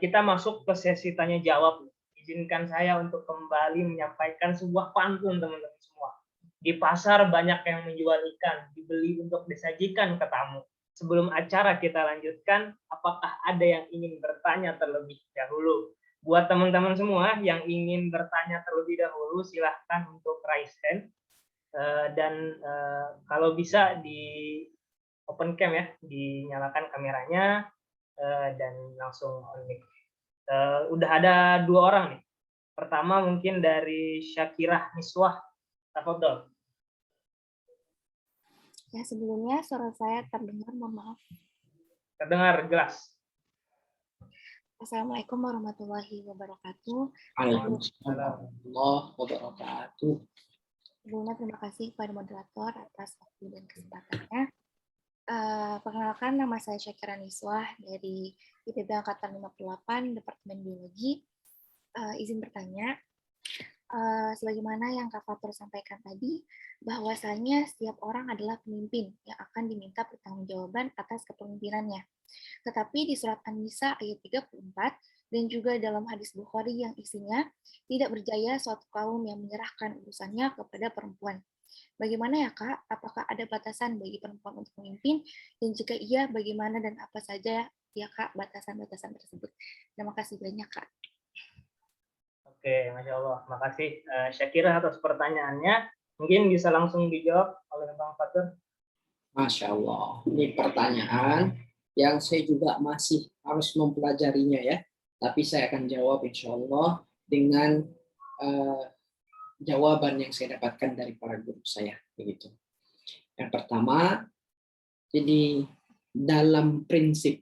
kita masuk ke sesi tanya jawab. Izinkan saya untuk kembali menyampaikan sebuah pantun, teman-teman semua. Di pasar banyak yang menjual ikan, dibeli untuk disajikan ke tamu. Sebelum acara kita lanjutkan, apakah ada yang ingin bertanya terlebih dahulu? Buat teman-teman semua yang ingin bertanya terlebih dahulu, silahkan untuk raise hand. Dan kalau bisa di open cam ya, dinyalakan kameranya dan langsung on mic. Udah ada 2 orang nih. Pertama mungkin dari Syakirah Miswah. Tafadhol. Ya, sebelumnya suara saya terdengar, mohon maaf. Terdengar jelas. Assalamualaikum warahmatullahi wabarakatuh. Waalaikumsalam warahmatullahi wabarakatuh. Sebelumnya terima kasih kepada moderator atas waktu dan kesempatannya. Perkenalkan, nama saya Syakira Niswah dari IPB Angkatan 58, Departemen Biologi. Izin bertanya, sebagaimana yang Kak Fatur sampaikan tadi, bahwasanya setiap orang adalah pemimpin yang akan diminta pertanggungjawaban atas kepemimpinannya. Tetapi di surat An-Nisa ayat 34 dan juga dalam hadis Bukhari yang isinya tidak berjaya suatu kaum yang menyerahkan urusannya kepada perempuan. Bagaimana ya Kak? Apakah ada batasan bagi perempuan untuk memimpin? Dan jika iya, bagaimana dan apa saja ya Kak batasan-batasan tersebut? Terima kasih banyak Kak. Oke, Masya Allah. Makasih Syakira atas pertanyaannya. Mungkin bisa langsung dijawab oleh Bang Fatur. Masya Allah, ini pertanyaan yang saya juga masih harus mempelajarinya ya. Tapi saya akan jawab insya Allah dengan jawaban yang saya dapatkan dari para guru saya. Begitu. Yang pertama, jadi dalam prinsip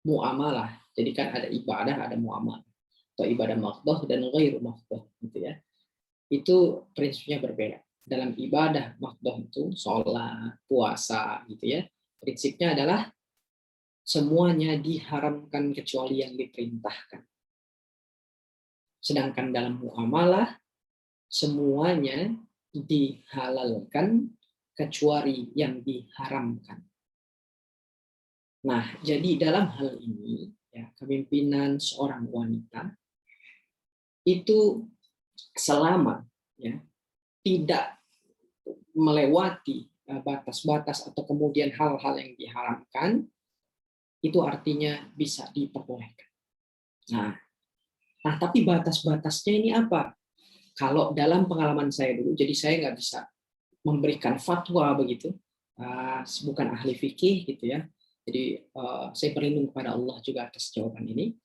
muamalah, jadi kan ada ibadah, ada muamalah, atau ibadah maqdoh dan ghairu maqdoh, gitu ya. Itu prinsipnya berbeda. Dalam ibadah maqdoh itu sholat, puasa, gitu ya. Prinsipnya adalah semuanya diharamkan kecuali yang diperintahkan. Sedangkan dalam muamalah semuanya dihalalkan kecuali yang diharamkan. Nah, jadi dalam hal ini ya, kepemimpinan seorang wanita itu selama ya tidak melewati batas-batas atau kemudian hal-hal yang diharamkan, itu artinya bisa diperbolehkan. Nah, tapi batas-batasnya ini apa? Kalau dalam pengalaman saya dulu, jadi saya nggak bisa memberikan fatwa begitu, bukan ahli fikih gitu ya. Jadi saya berlindung kepada Allah juga atas jawaban ini.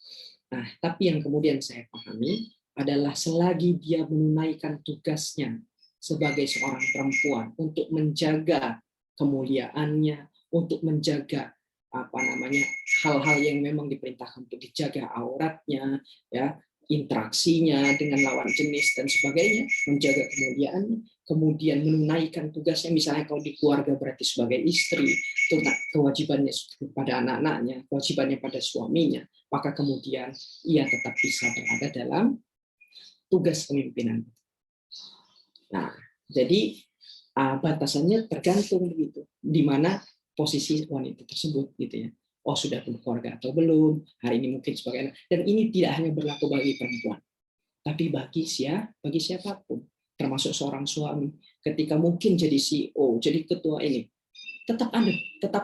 Nah, tapi yang kemudian saya pahami adalah selagi dia menunaikan tugasnya sebagai seorang perempuan untuk menjaga kemuliaannya, untuk menjaga hal-hal yang memang diperintahkan untuk dijaga auratnya, ya, interaksinya dengan lawan jenis dan sebagainya, menjaga kemuliaannya, kemudian menunaikan tugasnya, misalnya kalau di keluarga berarti sebagai istri, kewajibannya pada anak-anaknya, kewajibannya pada suaminya, maka kemudian ia tetap bisa berada dalam tugas kepemimpinan. Nah, jadi batasannya tergantung begitu, di mana posisi wanita tersebut gitu ya. Oh, sudah berkeluarga atau belum, hari ini mungkin sebagai anak. Dan ini tidak hanya berlaku bagi perempuan, tapi bagi siapapun, termasuk seorang suami, ketika mungkin jadi CEO, jadi ketua ini, tetap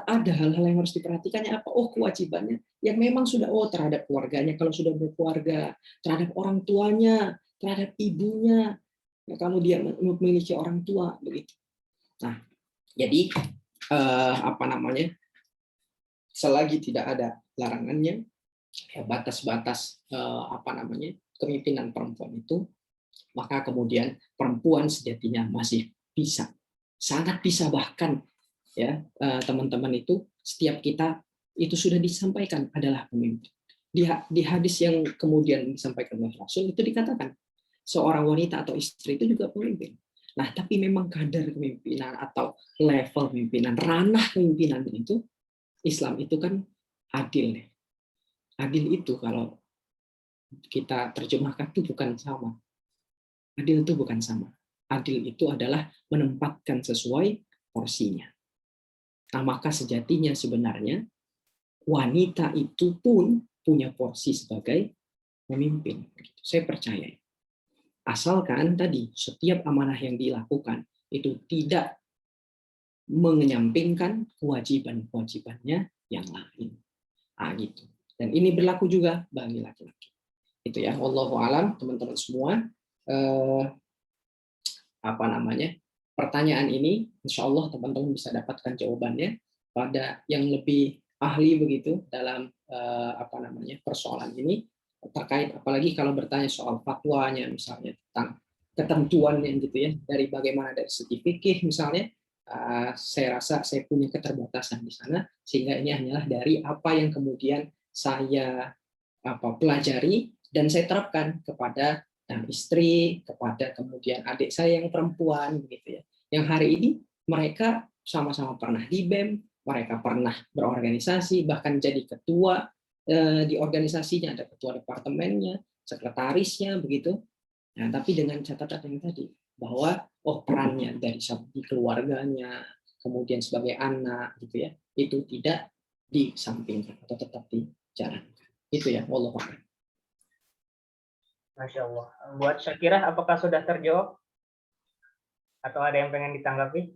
ada hal-hal yang harus diperhatikannya apa? Oh, kewajibannya yang memang sudah terhadap keluarganya, kalau sudah berkeluarga, terhadap orang tuanya, terhadap ibunya, ya, kalau dia memiliki orang tua begitu. Nah, jadi selagi tidak ada larangannya, ya, batas-batas kepemimpinan perempuan itu, maka kemudian perempuan sejatinya masih bisa, sangat bisa, bahkan ya teman-teman itu, setiap kita itu sudah disampaikan adalah pemimpin. Di hadis yang kemudian disampaikan oleh Rasul itu dikatakan seorang wanita atau istri itu juga pemimpin. Nah, tapi memang kadar kepemimpinan atau level pemimpinan, ranah kepemimpinan itu, Islam itu kan adil. Adil itu kalau kita terjemahkan itu bukan sama. Adil itu bukan sama. Adil itu adalah menempatkan sesuai porsinya. Nah, maka sejatinya sebenarnya wanita itu pun punya porsi sebagai pemimpin. Saya percaya. Asalkan tadi setiap amanah yang dilakukan itu tidak menyampingkan kewajiban-kewajibannya yang lain. Gitu. Dan ini berlaku juga bagi laki-laki. Itu ya, wallahu alam, teman-teman semua. Pertanyaan ini, insya Allah teman-teman bisa dapatkan jawabannya pada yang lebih ahli begitu dalam persoalan ini. Terkait apalagi kalau bertanya soal fatwanya misalnya tentang ketentuannya gitu ya, dari bagaimana dari segi fikih misalnya, saya rasa saya punya keterbatasan di sana, sehingga ini hanyalah dari apa yang kemudian saya pelajari dan saya terapkan kepada istri, kepada kemudian adik saya yang perempuan gitu ya, yang hari ini mereka sama-sama pernah di BEM, mereka pernah berorganisasi, bahkan jadi ketua di organisasinya, ada ketua departemennya, sekretarisnya begitu. Nah, tapi dengan catatan yang tadi bahwa perannya dari di keluarganya, kemudian sebagai anak gitu ya, itu tidak disampingkan atau tetap dijalankan. Itu ya, wallahu a'lam. Masya Allah. Buat Syakirah, apakah sudah terjawab? Atau ada yang pengen ditanggapi?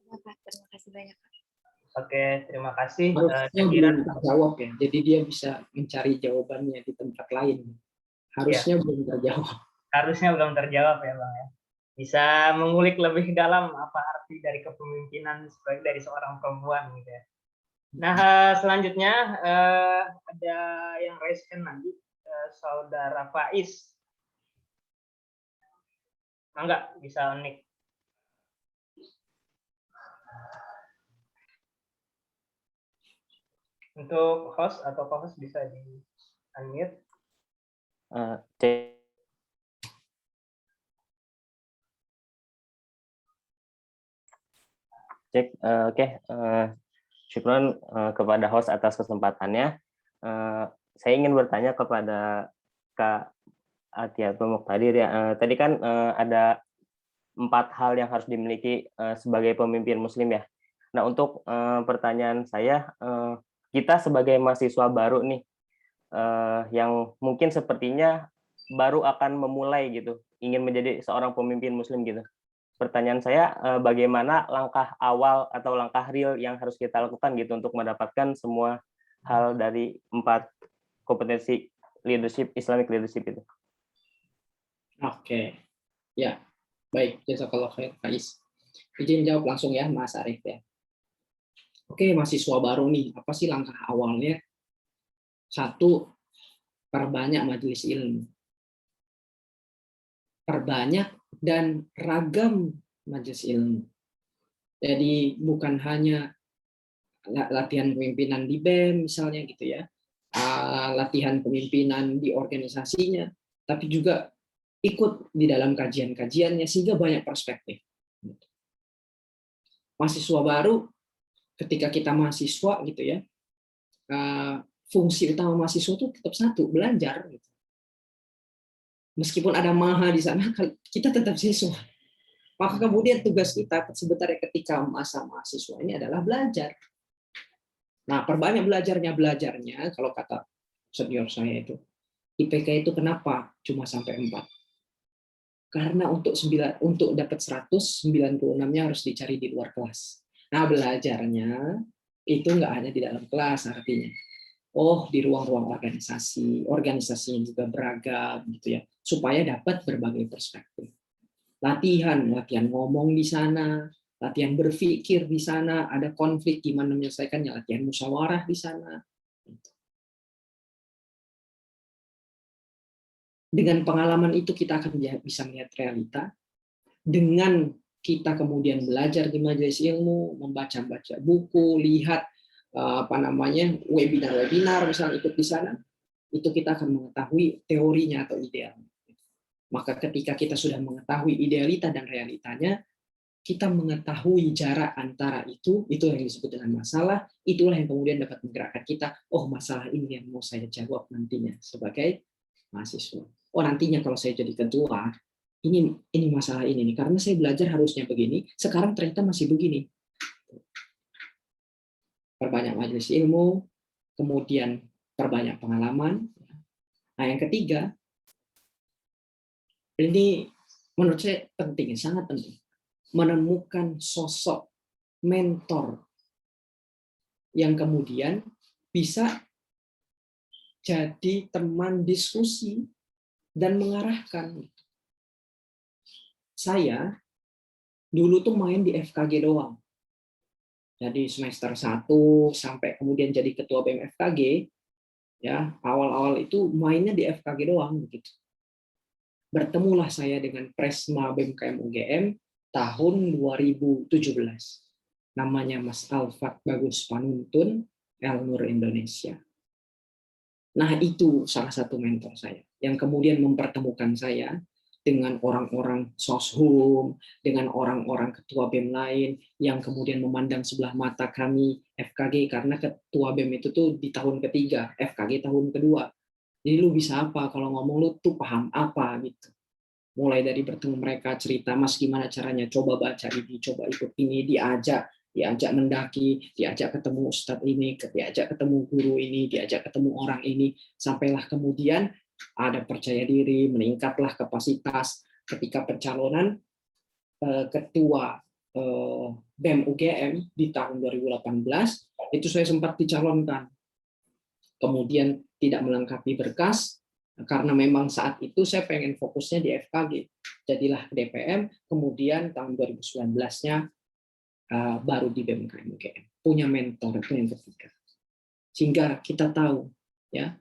Terima kasih banyak. Oke, terima kasih. Harusnya belum terjawab ya, jadi dia bisa mencari jawabannya di tempat lain. Harusnya belum terjawab. Harusnya belum terjawab ya Bang ya. Bisa mengulik lebih dalam apa arti dari kepemimpinan sebagai dari seorang perempuan gitu ya. Nah, selanjutnya ada yang raise hand lagi, Saudara Faiz. Enggak, bisa unik. Untuk host atau co-host bisa di unmute. Cek, oke. Syukron kepada host atas kesempatannya. Saya ingin bertanya kepada Kak Atiatul Muqtadir ya. Tadi kan ada 4 hal yang harus dimiliki sebagai pemimpin Muslim ya. Nah, untuk pertanyaan saya, kita sebagai mahasiswa baru nih, yang mungkin sepertinya baru akan memulai gitu, ingin menjadi seorang pemimpin Muslim gitu. Pertanyaan saya, bagaimana langkah awal atau langkah real yang harus kita lakukan gitu untuk mendapatkan semua hal dari 4 kompetensi leadership, Islamic leadership itu? Oke, ya, baik. Jazakallah khair, Faiz. Izin jawab langsung ya, Mas Arief ya. Oke, mahasiswa baru nih, apa sih langkah awalnya? 1, perbanyak majelis ilmu. Perbanyak dan ragam majelis ilmu. Jadi bukan hanya latihan kepemimpinan di BEM misalnya gitu ya, latihan kepemimpinan di organisasinya, tapi juga ikut di dalam kajian-kajiannya sehingga banyak perspektif. Mahasiswa baru, ketika kita mahasiswa gitu ya, fungsi utama mahasiswa itu tetap satu, belajar. Gitu. Meskipun ada maha di sana, kita tetap siswa. Maka kemudian tugas kita sebenarnya ketika masa mahasiswa ini adalah belajar. Nah, perbanyak belajarnya, kalau kata senior saya itu, IPK itu kenapa cuma sampai 4? Karena untuk dapat 196-nya harus dicari di luar kelas. Nah, belajarnya itu nggak hanya di dalam kelas artinya. Di ruang-ruang organisasinya juga beragam gitu ya, supaya dapat berbagai perspektif. Latihan ngomong di sana, latihan berpikir di sana, ada konflik gimana menyelesaikannya, latihan musyawarah di sana. Dengan pengalaman itu kita akan bisa melihat realita. Dengan kita kemudian belajar di majelis ilmu, membaca buku, lihat webinar misalnya ikut di sana, itu kita akan mengetahui teorinya atau idealnya. Maka ketika kita sudah mengetahui idealita dan realitanya, kita mengetahui jarak antara itu yang disebut dengan masalah, itulah yang kemudian dapat menggerakkan kita, oh masalah ini yang mau saya jawab nantinya sebagai mahasiswa. Oh nantinya kalau saya jadi ketua, ini masalah ini nih, karena saya belajar harusnya begini, sekarang ternyata masih begini. Perbanyak majelis ilmu, kemudian perbanyak pengalaman. Nah yang ketiga, ini menurut saya penting, sangat penting, menemukan sosok mentor yang kemudian bisa jadi teman diskusi dan mengarahkan. Saya dulu tuh main di FKG doang. Jadi semester 1 sampai kemudian jadi ketua BEM FKG, ya awal-awal itu mainnya di FKG doang gitu. Bertemulah saya dengan Presma BEM UGM tahun 2017. Namanya Mas Alfat Bagus Panuntun, Elnur Indonesia. Nah, itu salah satu mentor saya yang kemudian mempertemukan saya dengan orang-orang soshum, dengan orang-orang ketua BEM lain yang kemudian memandang sebelah mata kami FKG, karena ketua BEM itu tuh di tahun ketiga, FKG tahun kedua. Jadi lu bisa apa kalau ngomong, lu tuh paham apa gitu. Mulai dari bertemu mereka, cerita, Mas gimana caranya, coba baca ini, coba ikut ini, diajak mendaki, diajak ketemu ustadz ini, diajak ketemu guru ini, diajak ketemu orang ini, sampailah kemudian ada percaya diri, meningkatlah kapasitas. Ketika pencalonan ketua BEM UGM di tahun 2018, itu saya sempat dicalonkan. Kemudian tidak melengkapi berkas, karena memang saat itu saya pengen fokusnya di FKG. Jadilah DPM, kemudian tahun 2019-nya baru di BMKM UGM. Punya mentor itu yang ketiga. Sehingga kita tahu ya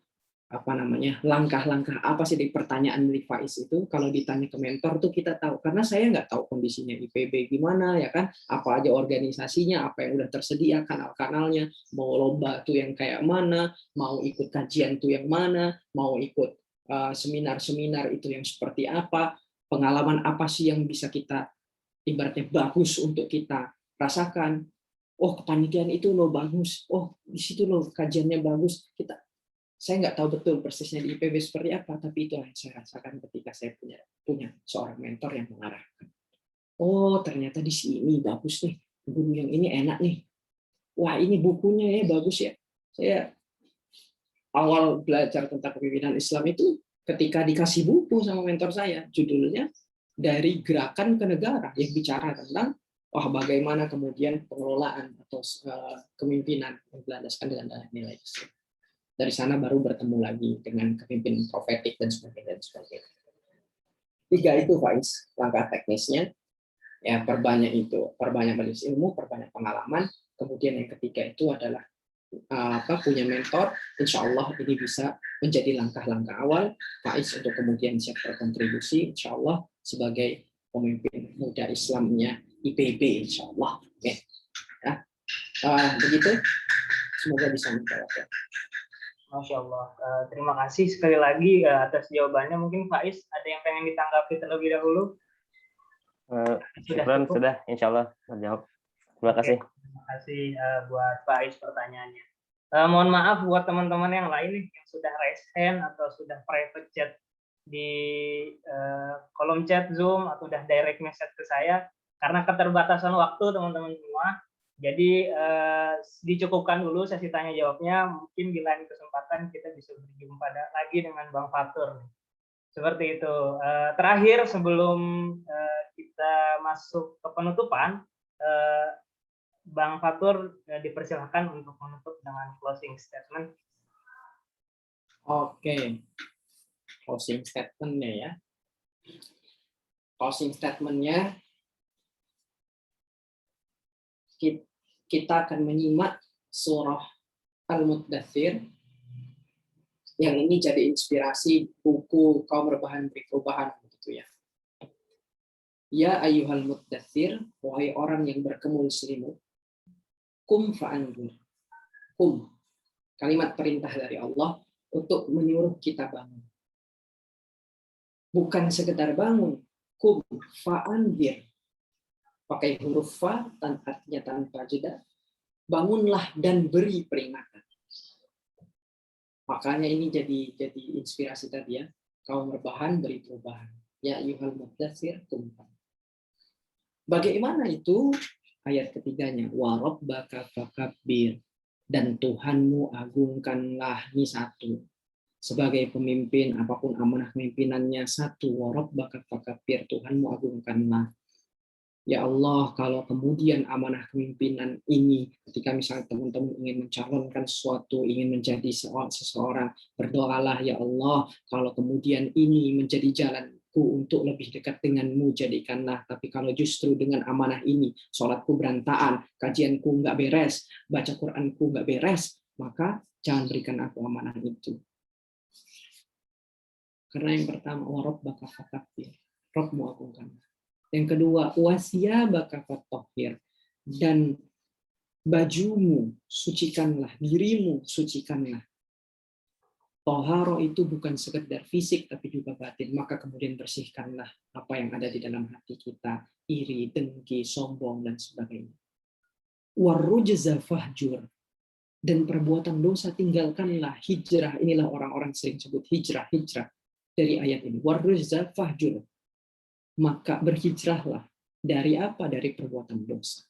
apa namanya langkah-langkah apa sih di pertanyaan dari Faiz itu, kalau ditanya ke mentor tuh kita tahu, karena saya nggak tahu kondisinya IPB gimana ya kan, apa aja organisasinya, apa yang udah tersedia, kanal-kanalnya, mau lomba tuh yang kayak mana, mau ikut kajian tuh yang mana, mau ikut seminar-seminar itu yang seperti apa, pengalaman apa sih yang bisa kita ibaratnya bagus untuk kita rasakan. Oh kepanitiaan itu loh bagus, oh di situ loh kajiannya bagus. Saya nggak tahu betul persisnya di IPB seperti apa, tapi itu yang saya rasakan ketika saya punya seorang mentor yang mengarahkan. Oh, ternyata di sini bagus nih, guru yang ini enak nih. Wah, ini bukunya ya bagus ya. Saya awal belajar tentang kepemimpinan Islam itu ketika dikasih buku sama mentor saya, judulnya Dari Gerakan ke Negara, yang bicara tentang bagaimana kemudian pengelolaan atau kepemimpinan yang berlandaskan dengan nilai Islam. Dari sana baru bertemu lagi dengan kepemimpinan profetik dan sebagainya. Tiga itu Faiz, langkah teknisnya. Ya, perbanyak majelis ilmu, perbanyak pengalaman. Kemudian yang ketiga itu adalah punya mentor. Insya Allah ini bisa menjadi langkah-langkah awal Faiz untuk kemudian siap berkontribusi, insya Allah sebagai pemimpin muda Islamnya IPB, insya Allah. Oke. Ya. Begitu. Semoga bisa menjawab. Masya Allah. Terima kasih sekali lagi atas jawabannya. Mungkin Faiz ada yang pengen ditanggapi terlebih dahulu? Sudah, insya Allah menjawab. Terima kasih. Terima kasih buat Faiz pertanyaannya. Mohon maaf buat teman-teman yang lain nih, yang sudah raise hand atau sudah private chat di kolom chat Zoom atau udah direct message ke saya, karena keterbatasan waktu teman-teman semua. Jadi dicukupkan dulu sesi tanya jawabnya. Mungkin di lain kesempatan kita bisa berjumpa lagi dengan Bang Fatur. Seperti itu. Terakhir sebelum kita masuk ke penutupan, Bang Fatur dipersilahkan untuk menutup dengan closing statement. Oke, closing statement-nya ya. Closing statement-nya kita akan menyimak surah Al-Muddathir, yang ini jadi inspirasi buku Kaum Rebahan Beri Perubahan gitu ya. Ya ayyuhal muddathir, wahai orang yang berkemul selimut, kum fa'anzir. Kum, kalimat perintah dari Allah untuk menyuruh kita bangun. Bukan sekedar bangun, kum fa'andir. Pakai huruf fa, artinya tanpa jeda. Bangunlah dan beri peringatan. Makanya ini jadi inspirasi tadi ya. Kaum rebahan beri perubahan. Ya ayyuhal mudatsir kum. Bagaimana itu? Ayat ketiganya, wa rabbaka fakabbir, dan Tuhanmu agungkanlah. Ini satu. Sebagai pemimpin, apapun amanah pemimpinannya, satu, wa rabbaka fakabbir, Tuhanmu agungkanlah. Ya Allah, kalau kemudian amanah kepemimpinan ini, ketika misalnya teman-teman ingin mencalonkan sesuatu, ingin menjadi seseorang, berdoalah ya Allah, kalau kemudian ini menjadi jalanku untuk lebih dekat denganmu, jadikanlah. Tapi kalau justru dengan amanah ini, sholatku berantakan, kajianku nggak beres, baca Quranku nggak beres, maka jangan berikan aku amanah itu. Karena yang pertama, warabbaka fakabbir, Rabbmu agungkanlah. Yang kedua, wasiyabaka fatahhir, dan bajumu sucikanlah, dirimu sucikanlah. Toharo itu bukan sekedar fisik tapi juga batin, maka kemudian bersihkanlah apa yang ada di dalam hati kita, iri, dengki, sombong, dan sebagainya. Warrujza fahjur, dan perbuatan dosa tinggalkanlah. Hijrah, inilah orang-orang sering sebut hijrah dari ayat ini. Warrujza fahjur, maka berhijrahlah dari apa? Dari perbuatan dosa.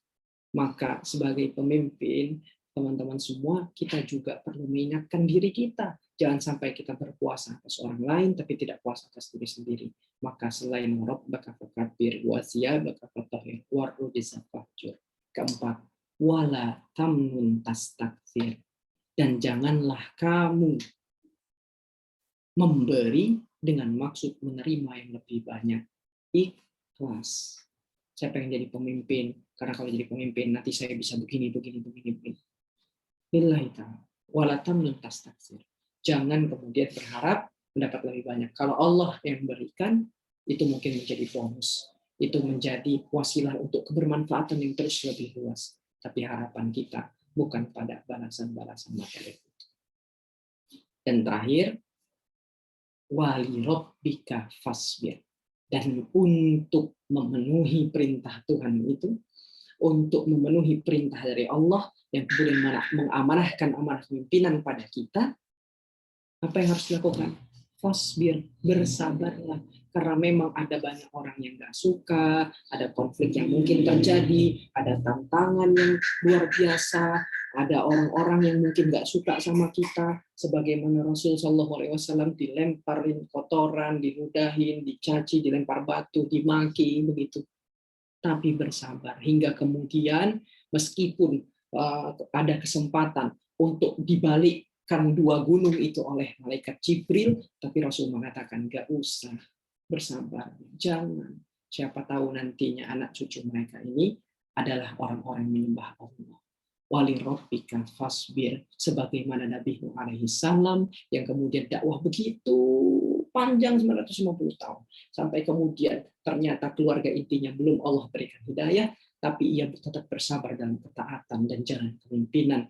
Maka sebagai pemimpin, teman-teman semua, kita juga perlu mengingatkan diri kita. Jangan sampai kita berpuasa atas orang lain, tapi tidak puasa atas diri sendiri. Maka selain rabbaka fakabbir, wa thiyabaka fatahhir, warrujza fahjur. Keempat, wala tamnun tastakthir, dan janganlah kamu memberi dengan maksud menerima yang lebih banyak. Ikhlas. Saya pengen jadi pemimpin, karena kalau jadi pemimpin nanti saya bisa begini. Lillahi ta'ala. Wala tamnun tastakthir. Jangan kemudian berharap mendapat lebih banyak. Kalau Allah yang berikan, itu mungkin menjadi bonus. Itu menjadi wasilah untuk kebermanfaatan yang terus lebih luas. Tapi harapan kita bukan pada balasan-balasan materi. Dan terakhir, wali rabbika fasbir. Dan untuk memenuhi perintah Tuhan itu, untuk memenuhi perintah dari Allah yang kemudian mengamanahkan amanah kepemimpinan pada kita, apa yang harus dilakukan? Fasbir, bersabarlah. Karena memang ada banyak orang yang nggak suka, ada konflik yang mungkin terjadi, ada tantangan yang luar biasa, ada orang-orang yang mungkin nggak suka sama kita, sebagaimana Rasul Shallallahu Alaihi Wasallam dilemparin kotoran, diludahin, dicaci, dilempar batu, dimaki, begitu. Tapi bersabar hingga kemudian meskipun ada kesempatan untuk dibalikkan dua gunung itu oleh malaikat Jibril, tapi Rasul mengatakan nggak usah, bersabar, jangan. Siapa tahu nantinya anak cucu mereka ini adalah orang-orang yang menyembah Allah. Wali rabbika fasbir, sebagaimana Nabi Nuh alaihi salam yang kemudian dakwah begitu panjang 950 tahun sampai kemudian ternyata keluarga intinya belum Allah berikan hidayah, tapi ia tetap bersabar dalam ketaatan dan jalan kepemimpinan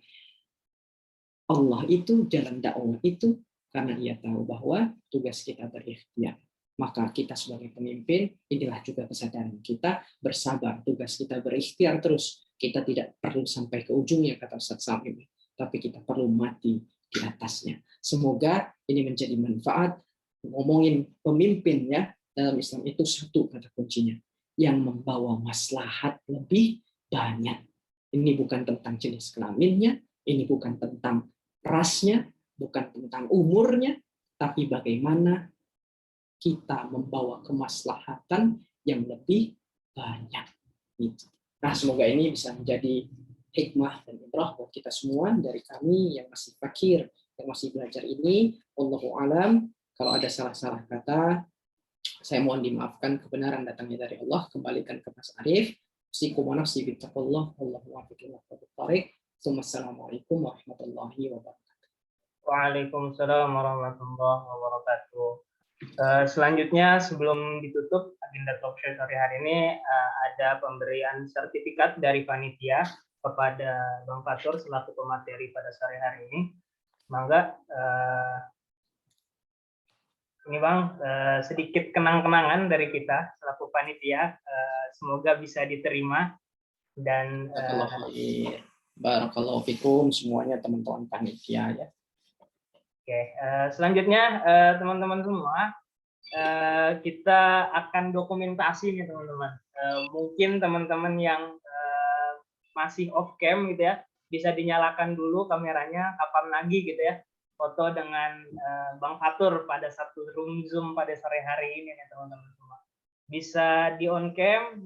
Allah itu, jalan dakwah itu, karena ia tahu bahwa tugas kita berikhtiar. Maka kita sebagai pemimpin, inilah juga kesadaran kita, bersabar, tugas kita berikhtiar terus. Kita tidak perlu sampai ke ujungnya, kata Ustaz Samim, tapi kita perlu mati di atasnya. Semoga ini menjadi manfaat. Ngomongin pemimpin ya, dalam Islam itu satu kata kuncinya, yang membawa maslahat lebih banyak. Ini bukan tentang jenis kelaminnya, ini bukan tentang rasnya, bukan tentang umurnya, tapi bagaimana kita membawa kemaslahatan yang lebih banyak. Nah, semoga ini bisa menjadi hikmah dan ibrah buat kita semua, dari kami yang masih fakir, yang masih belajar ini. Wallahu a'lam. Kalau ada salah-salah kata, saya mohon dimaafkan. Kebenaran datangnya dari Allah. Kembalikan ke Mas Arif. Sikum wa nafsi bittaqullah. Wallahu a'lam. Wassalamualaikum warahmatullahi wabarakatuh. Waalaikumsalam warahmatullahi wabarakatuh. Selanjutnya sebelum ditutup agenda talkshow sore hari ini, ada pemberian sertifikat dari panitia kepada Bang Fatur selaku pemateri pada sore hari ini. Mangga ini Bang, sedikit kenang-kenangan dari kita selaku panitia. Semoga bisa diterima dan Barakallahu fikum semuanya teman-teman panitia ya. oke, selanjutnya teman-teman semua, kita akan dokumentasi nih teman-teman. Mungkin teman-teman yang masih off cam gitu ya, bisa dinyalakan dulu kameranya kapan lagi gitu ya, foto dengan Bang Fatur pada satu room Zoom pada sore hari ini ya teman-teman semua. Bisa di on cam,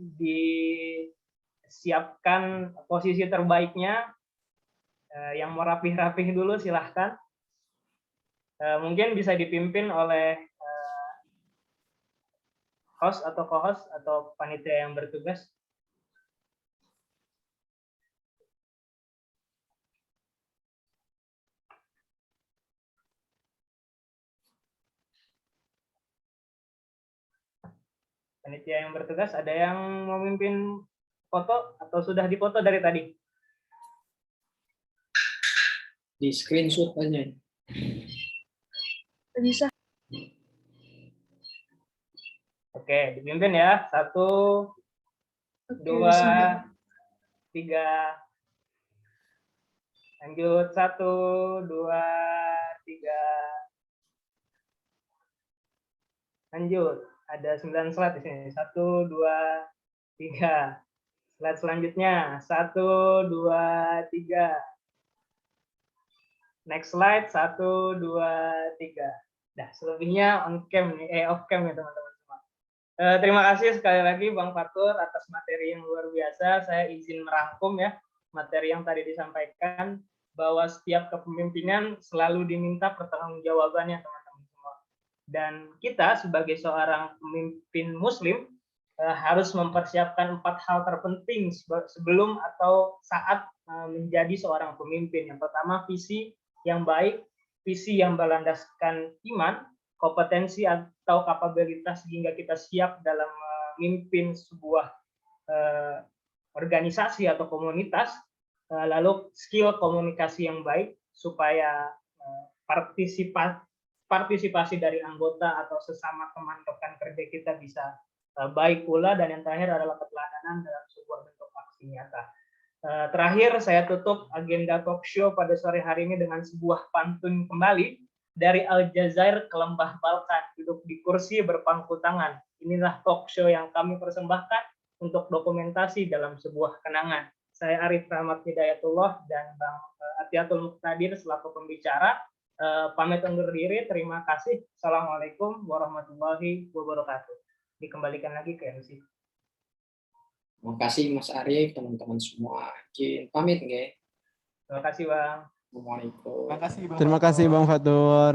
disiapkan posisi terbaiknya, yang mau rapih-rapih dulu silahkan. Mungkin bisa dipimpin oleh host atau co-host atau panitia yang bertugas. Panitia yang bertugas, ada yang mau memimpin foto atau sudah dipoto dari tadi? Di screenshot aja. Bisa. Oke, dipimpin ya. 1, 2, 3. Lanjut 1, 2, 3. Lanjut. Ada 9 slide di sini. 1, 2, 3. Slide selanjutnya. 1, 2, 3. Next slide. 1, 2, 3. Nah, selebihnya on cam nih, off cam ya teman-teman semua. Terima kasih sekali lagi Bang Fatur atas materi yang luar biasa. Saya izin merangkum ya materi yang tadi disampaikan, bahwa setiap kepemimpinan selalu diminta pertanggungjawabannya teman-teman semua. Dan kita sebagai seorang pemimpin Muslim harus mempersiapkan 4 hal terpenting sebelum atau saat menjadi seorang pemimpin. Yang pertama, visi yang baik, visi yang berlandaskan iman, kompetensi atau kapabilitas sehingga kita siap dalam memimpin sebuah organisasi atau komunitas, lalu skill komunikasi yang baik supaya partisipasi dari anggota atau sesama teman rekan kerja kita bisa baik pula, dan yang terakhir adalah keteladanan dalam sebuah bentuk aksi nyata. Terakhir saya tutup agenda talk show pada sore hari ini dengan sebuah pantun kembali dari Aljazair ke Lembah Balkan, duduk di kursi berpangku tangan. Inilah talk show yang kami persembahkan untuk dokumentasi dalam sebuah kenangan. Saya Arif Rahmat Hidayatullah dan Bang Atiatul Muqtadir selaku pembicara. Pamit undur diri, terima kasih. Assalamualaikum warahmatullahi wabarakatuh. Dikembalikan lagi ke MC. Terima kasih Mas Arif, teman-teman semua. Izin pamit nggih. Terima kasih Bang. Assalamualaikum. Terima kasih Bang. Terima kasih Bang Fatur.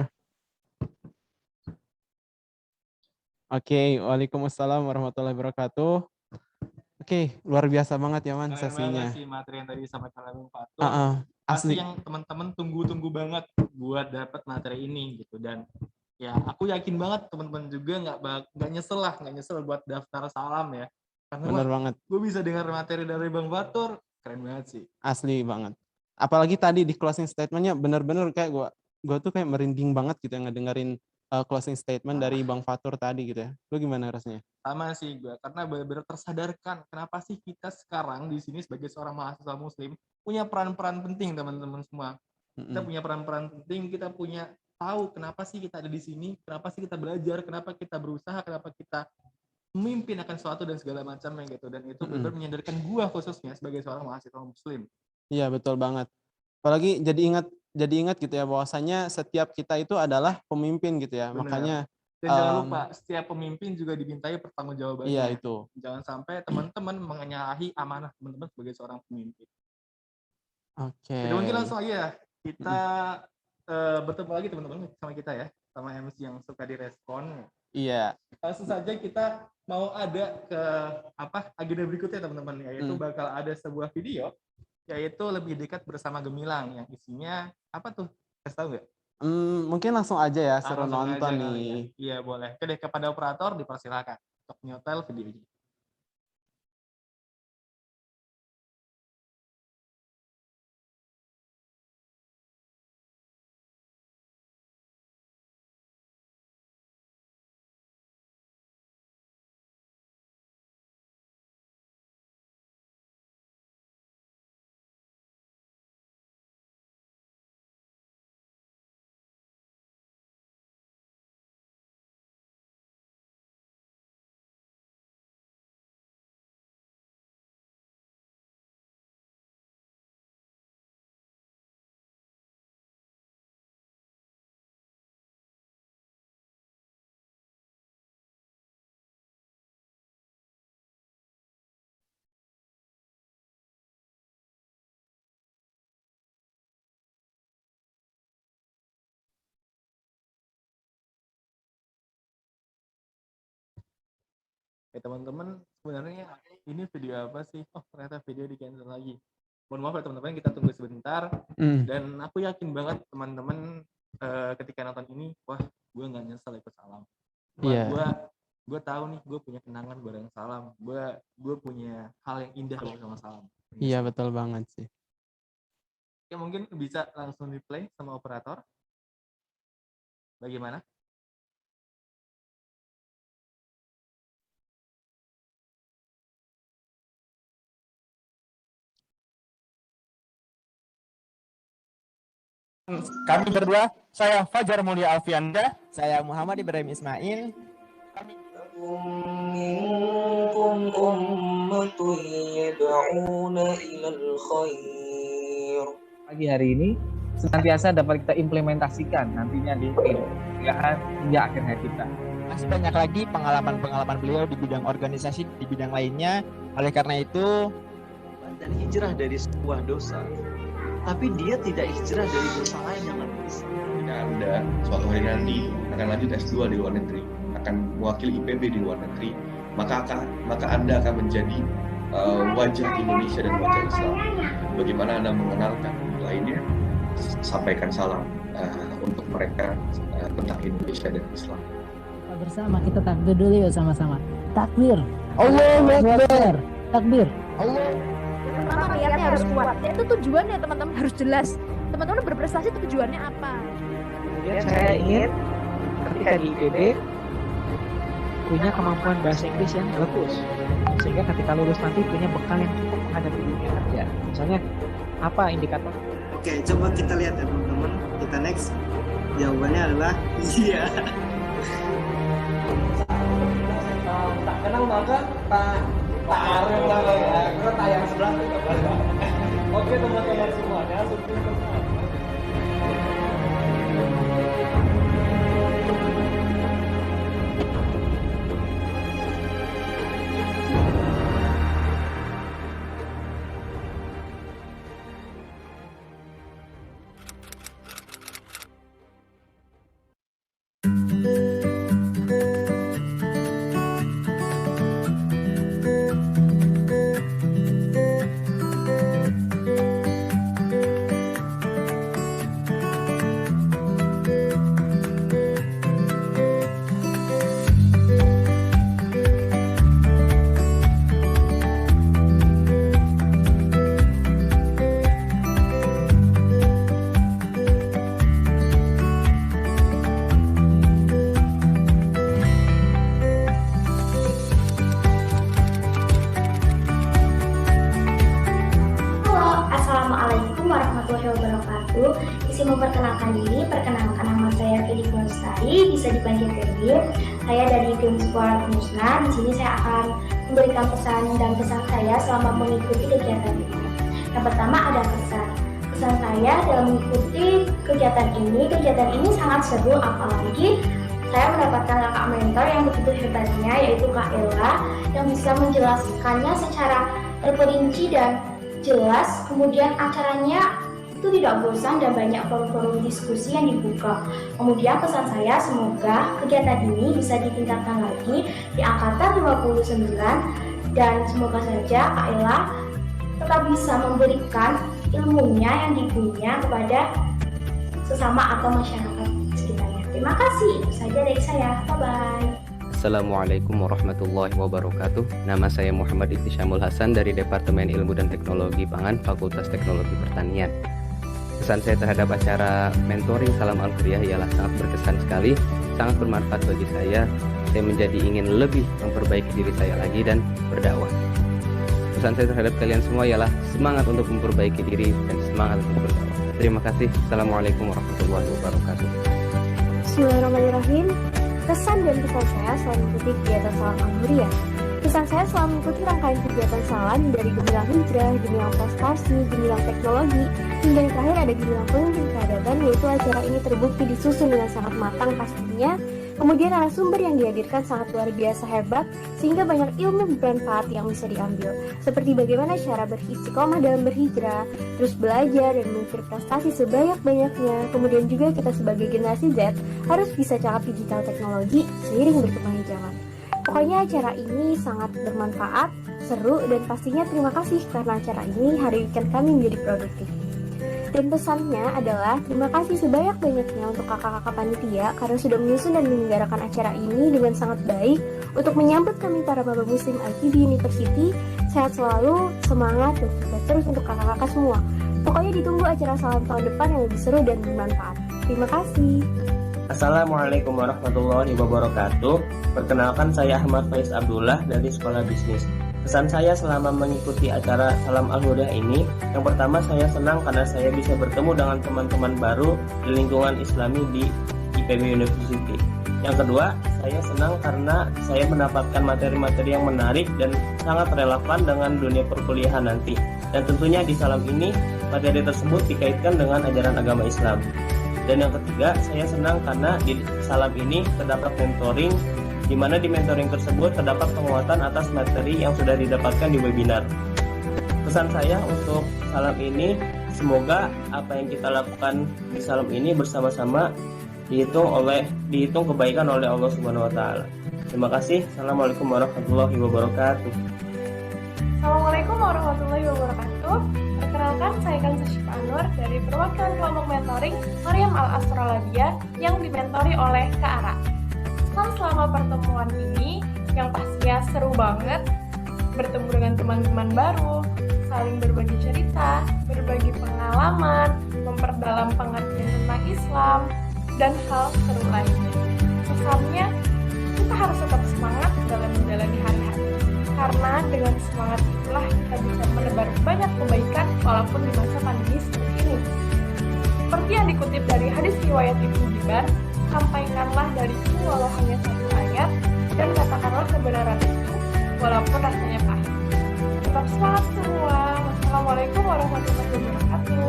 Oke, waalaikumsalam warahmatullahi wabarakatuh. Oke, luar biasa banget ya Man Keren sesinya. banget sih materi yang tadi disampaikan oleh Bang Fatur. Asli. Pasti yang teman-teman tunggu-tunggu banget buat dapat materi ini gitu, dan ya aku yakin banget teman-teman juga nggak nyesel buat daftar salam ya, karena Bener banget. gue bisa dengar materi dari Bang Fatur, keren banget sih. Asli banget. Apalagi tadi di closing statementnya bener-bener kayak gue tuh kayak merinding banget gitu ya ngedengerin closing statement dari Bang Fatur tadi gitu ya. Lu gimana rasanya? Sama sih gue, karena benar-benar tersadarkan kenapa sih kita sekarang di sini sebagai seorang mahasiswa Muslim punya peran-peran penting teman-teman semua. Kita punya peran-peran penting, kita punya tahu kenapa sih kita ada di sini, kenapa sih kita belajar, kenapa kita berusaha, kenapa kita memimpin akan sesuatu dan segala macamnya gitu. Dan itu benar-benar menyadarkan gue khususnya sebagai seorang mahasiswa Muslim. Iya betul banget. Apalagi jadi ingat gitu ya bahwasanya setiap kita itu adalah pemimpin gitu ya. Benar. Makanya dan jangan lupa setiap pemimpin juga dimintai pertanggungjawabannya. Iya itu. Jangan sampai teman-teman menyalahi amanah teman-teman sebagai seorang pemimpin. Oke. Jadi mungkin langsung aja kita bertemu lagi teman-teman sama kita ya, sama MC yang suka direspon. Iya. Langsung saja kita mau ada ke agenda berikutnya teman-teman, yaitu bakal ada sebuah video yaitu lebih dekat bersama Gemilang yang isinya apa tuh? Kasih tahu nggak? Mungkin langsung aja ya, seru nonton nih. Iya boleh. Oke deh, kepada operator dipersilakan untuk nyotel videonya. teman-teman, sebenarnya ini video apa sih? Oh, ternyata video di cancel lagi. Mohon maaf ya teman-teman, kita tunggu sebentar. Dan aku yakin banget teman-teman ketika nonton ini, wah, gue nggak nyesel ikut Salam. Gue tahu nih, gue punya kenangan bareng Salam. Gue punya hal yang indah bersama Salam. Iya, betul banget sih. Ya, mungkin bisa langsung di play sama operator. Bagaimana? Kami berdua, saya Fajar Mulia Alfianda, saya Muhammad Ibrahim Ismail. Pagi hari ini senantiasa dapat kita implementasikan nantinya di kegiatan hingga akhir hayat kita. Masih banyak lagi pengalaman-pengalaman beliau di bidang organisasi, di bidang lainnya. Oleh karena itu, dan hijrah dari sebuah dosa, tapi dia tidak hijrah dari dosa lain yang lebih besar. Jika Anda suatu hari nanti akan lanjut S2 di luar negeri, akan mewakili IPB di luar negeri, maka Anda akan menjadi wajah Indonesia dan wajah Islam. Bagaimana Anda mengenalkan lainnya, sampaikan salam untuk mereka tentang Indonesia dan Islam. Bersama kita takbir dulu yuk sama-sama. Takbir. Allahu Akbar. Takbir. Allah. Pertama niatnya harus kuat. Itu tujuannya teman-teman harus jelas. Teman-teman berprestasi itu tujuannya apa? Kemudian saya ingin ketika di IPB punya kemampuan bahasa Inggris yang bagus, sehingga ketika lulus nanti punya bekal yang cukup menghadapi dunia kerja. Misalnya apa indikator? Oke, coba kita lihat ya teman-teman. Kita next. Jawabannya adalah iya. Tak kenal maka tak arem lah ya. Kita tayang sebelah. Oke teman-teman semuanya, sukses semua. Memperkenalkan diri, perkenalkan nama saya Fidik Lestari, bisa dipanggil Febri. Saya dari tim Sport Musna. Di sini saya akan memberikan pesan dan pesan saya selama mengikuti kegiatan ini. Yang pertama ada pesan saya dalam mengikuti kegiatan ini. Kegiatan ini sangat seru, apalagi saya mendapatkan kakak mentor yang begitu hebatnya, yaitu Kak Ella, yang bisa menjelaskannya secara terperinci dan jelas. Kemudian acaranya itu tidak bosan dan banyak forum-forum diskusi yang dibuka. Kemudian pesan saya, semoga kegiatan ini bisa ditingkatkan lagi di angkatan 59 dan semoga saja Kak Ella tetap bisa memberikan ilmunya yang dipunya kepada sesama atau masyarakat sekitarnya. Terima kasih, itu saja dari saya. Bye-bye. Assalamualaikum warahmatullahi wabarakatuh. Nama saya Muhammad Iktisyamul Hasan dari Departemen Ilmu dan Teknologi Pangan, Fakultas Teknologi Pertanian. Pesan saya terhadap acara mentoring Salam Al-Kuliah ialah sangat berkesan sekali, sangat bermanfaat bagi saya. Saya menjadi ingin lebih memperbaiki diri saya lagi dan berdakwah. Pesan saya terhadap kalian semua ialah semangat untuk memperbaiki diri dan semangat untuk berdakwah. Terima kasih. Assalamualaikum warahmatullahi wabarakatuh. Bismillahirrahmanirrahim. Kesan dan pesan saya selama mengikuti kegiatan Salam Al-Kuliah. Pesan saya selama mengikuti rangkaian kegiatan Salam dari gemilang hijrah, gemilang prestasi, gemilang teknologi, hingga yang terakhir ada gemilang pemimpin peradaban, yaitu acara ini terbukti disusun dengan sangat matang pastinya. Kemudian narasumber yang dihadirkan sangat luar biasa hebat, sehingga banyak ilmu bermanfaat yang bisa diambil. Seperti bagaimana cara beristiqomah dalam berhijrah, terus belajar dan mengukir prestasi sebanyak-banyaknya. Kemudian juga kita sebagai generasi Z harus bisa cakap digital teknologi seiring berkembangnya zaman. Pokoknya acara ini sangat bermanfaat, seru, dan pastinya terima kasih karena acara ini hari weekend kami menjadi produktif. Dan pesannya adalah terima kasih sebanyak-banyaknya untuk kakak-kakak panitia karena sudah menyusun dan menyelenggarakan acara ini dengan sangat baik untuk menyambut kami para maba muslim IPB University. Sehat selalu, semangat, dan sukses terus untuk kakak-kakak semua. Pokoknya ditunggu acara salam tahun depan yang lebih seru dan bermanfaat. Terima kasih. Assalamualaikum warahmatullahi wabarakatuh. Perkenalkan, saya Ahmad Faiz Abdullah dari Sekolah Bisnis. Pesan saya selama mengikuti acara Salam Al-Huda ini, yang pertama saya senang karena saya bisa bertemu dengan teman-teman baru di lingkungan Islami di IPB University. Yang kedua, saya senang karena saya mendapatkan materi-materi yang menarik dan sangat relevan dengan dunia perkuliahan nanti. Dan tentunya di Salam ini, materi tersebut dikaitkan dengan ajaran agama Islam. Dan yang ketiga, saya senang karena di Salam ini terdapat mentoring, di mana di mentoring tersebut terdapat penguatan atas materi yang sudah didapatkan di webinar. Pesan saya untuk Salam ini, semoga apa yang kita lakukan di Salam ini bersama-sama dihitung kebaikan oleh Allah Subhanahu wa taala. Terima kasih. Assalamualaikum warahmatullahi wabarakatuh. Assalamualaikum warahmatullahi wabarakatuh. Perkenalkan, saya Kanza Syifa Anwar dari perwakilan kelompok mentoring Maryam Al-Astrolabia yang dimentori oleh Kak Ara. Selama pertemuan ini yang pastinya seru banget, bertemu dengan teman-teman baru, saling berbagi cerita, berbagi pengalaman, memperdalam pengertian tentang Islam, dan hal seru lainnya. Pesannya, kita harus tetap semangat dalam menjalani hari-hari, karena dengan semangat itulah kita bisa menebar banyak kebaikan walaupun di masa pandemi seperti ini. Seperti yang dikutip dari hadis riwayat Ibnu Hibban, sampaikanlah dariku walau hanya satu ayat dan katakanlah kebenaran itu walaupun rasanya pahit. Tetap semangat semua. Wassalamualaikum warahmatullahi wabarakatuh.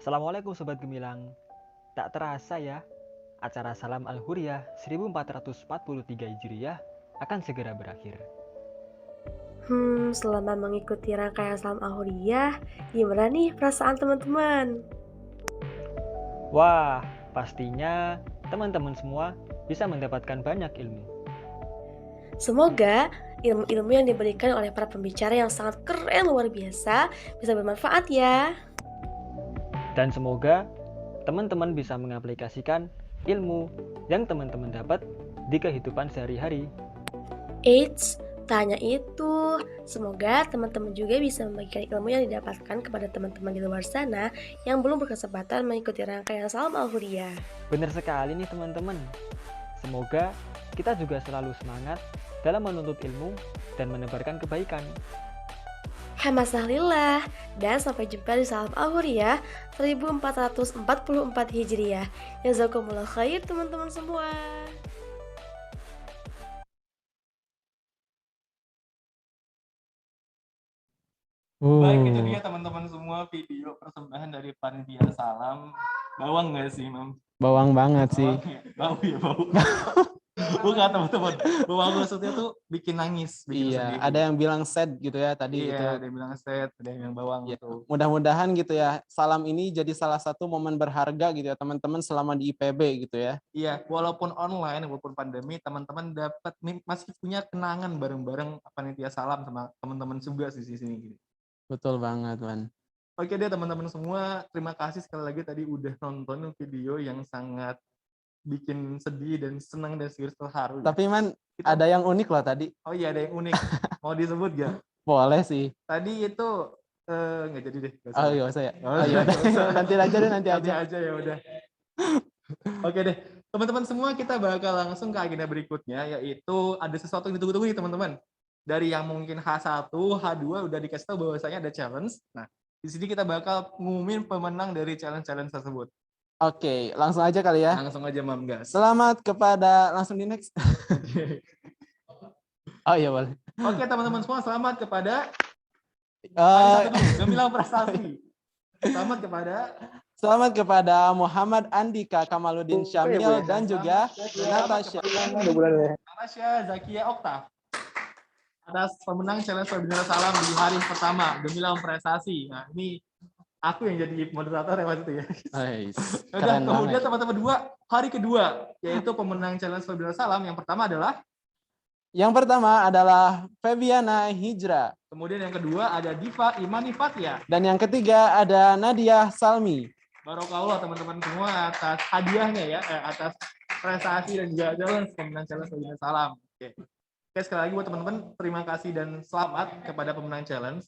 Assalamualaikum Sobat Gemilang. Tak terasa ya, acara Salam Al-Huriyah 1443 Hijriah akan segera berakhir. Selama mengikuti rangkaian Salam Al-Huriyah, gimana nih perasaan teman-teman? Wah, pastinya teman-teman semua bisa mendapatkan banyak ilmu. Semoga ilmu-ilmu yang diberikan oleh para pembicara yang sangat keren luar biasa bisa bermanfaat ya. Dan semoga teman-teman bisa mengaplikasikan ilmu yang teman-teman dapat di kehidupan sehari-hari. Eits, tak hanya itu, semoga teman-teman juga bisa membagikan ilmu yang didapatkan kepada teman-teman di luar sana yang belum berkesempatan mengikuti rangkaian Salam Al-Huriyah. Benar sekali nih teman-teman. Semoga kita juga selalu semangat dalam menuntut ilmu dan menebarkan kebaikan. Hamasahlillah, dan sampai jumpa di Salam Al-Huriyah 1444 Hijriah. Jazakumullah khair teman-teman semua. Baik, itu dia teman-teman semua video persembahan dari panitia Salam. Bawang nggak sih, Mam? Bawang banget sih. Bau ya, bau. Bukan teman-teman. Bawang maksudnya tuh bikin nangis. Bikin Iya, sedih. ada yang bilang sad gitu ya tadi. Iya, itu. ada yang bilang sad, ada yang bawang gitu. Mudah-mudahan gitu ya, Salam ini jadi salah satu momen berharga gitu ya teman-teman selama di IPB gitu ya. Iya, walaupun online, walaupun pandemi, teman-teman dapat masih punya kenangan bareng-bareng panitia Salam sama teman-teman juga di sini gitu. Betul banget, Wan. Oke deh teman-teman semua, terima kasih sekali lagi tadi udah nonton video yang sangat bikin sedih dan senang dan sekaligus terharu. Tapi Man, ada yang unik loh tadi. Oh iya, ada yang unik. Mau disebut gak? Boleh sih. Tadi itu nggak jadi deh. Oh iya, usah ya. Oh iya. Nanti aja deh, nanti aja ya udah. Oke deh, teman-teman semua, kita bakal langsung ke agenda berikutnya, yaitu ada sesuatu yang ditunggu-tunggu nih teman-teman. Dari yang mungkin H1, H2 udah dikasih tahu bahwasanya ada challenge. Nah, di sini kita bakal ngumumin pemenang dari challenge tersebut. Oke, langsung aja kali ya. Langsung aja, Mam, gas. Selamat kepada, langsung di next. Oh iya boleh. Oke teman-teman semua, selamat kepada Gemilang Prestasi. Selamat kepada Muhammad Andika Kamaluddin Syamil dan juga Natasha Zakia Okta atas pemenang challenge webinar Salam di hari pertama Gemilang Prestasi. Nah, ini Aku yang jadi moderator ya waktu itu ya. Keren kemudian banget. teman-teman hari kedua, yaitu pemenang challenge Webinar Salam. Yang pertama adalah Febiana Hijra. Kemudian yang kedua ada Diva Imani Fatia. Dan yang ketiga ada Nadia Salmi. Barokallah teman-teman semua atas hadiahnya ya, atas prestasi dan juga challenge pemenang challenge Webinar Salam. Oke, sekali lagi buat teman-teman, terima kasih dan selamat kepada pemenang challenge.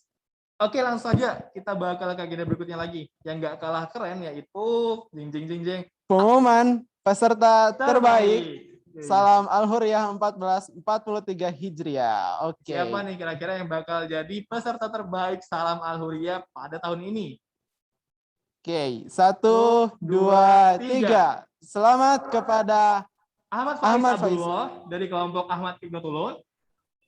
Oke, langsung saja kita bakal ke agenda berikutnya lagi. Yang nggak kalah keren yaitu jing. Pengumuman peserta terbaik Salam Al-Huriyah 1443 Hijriah. Oke. Siapa nih kira-kira yang bakal jadi peserta terbaik Salam Al-Huriyah pada tahun ini? Oke, 1, 2, 3. Selamat kepada Ahmad Faiz Abdullah dari kelompok Ahmad Ibnatulun.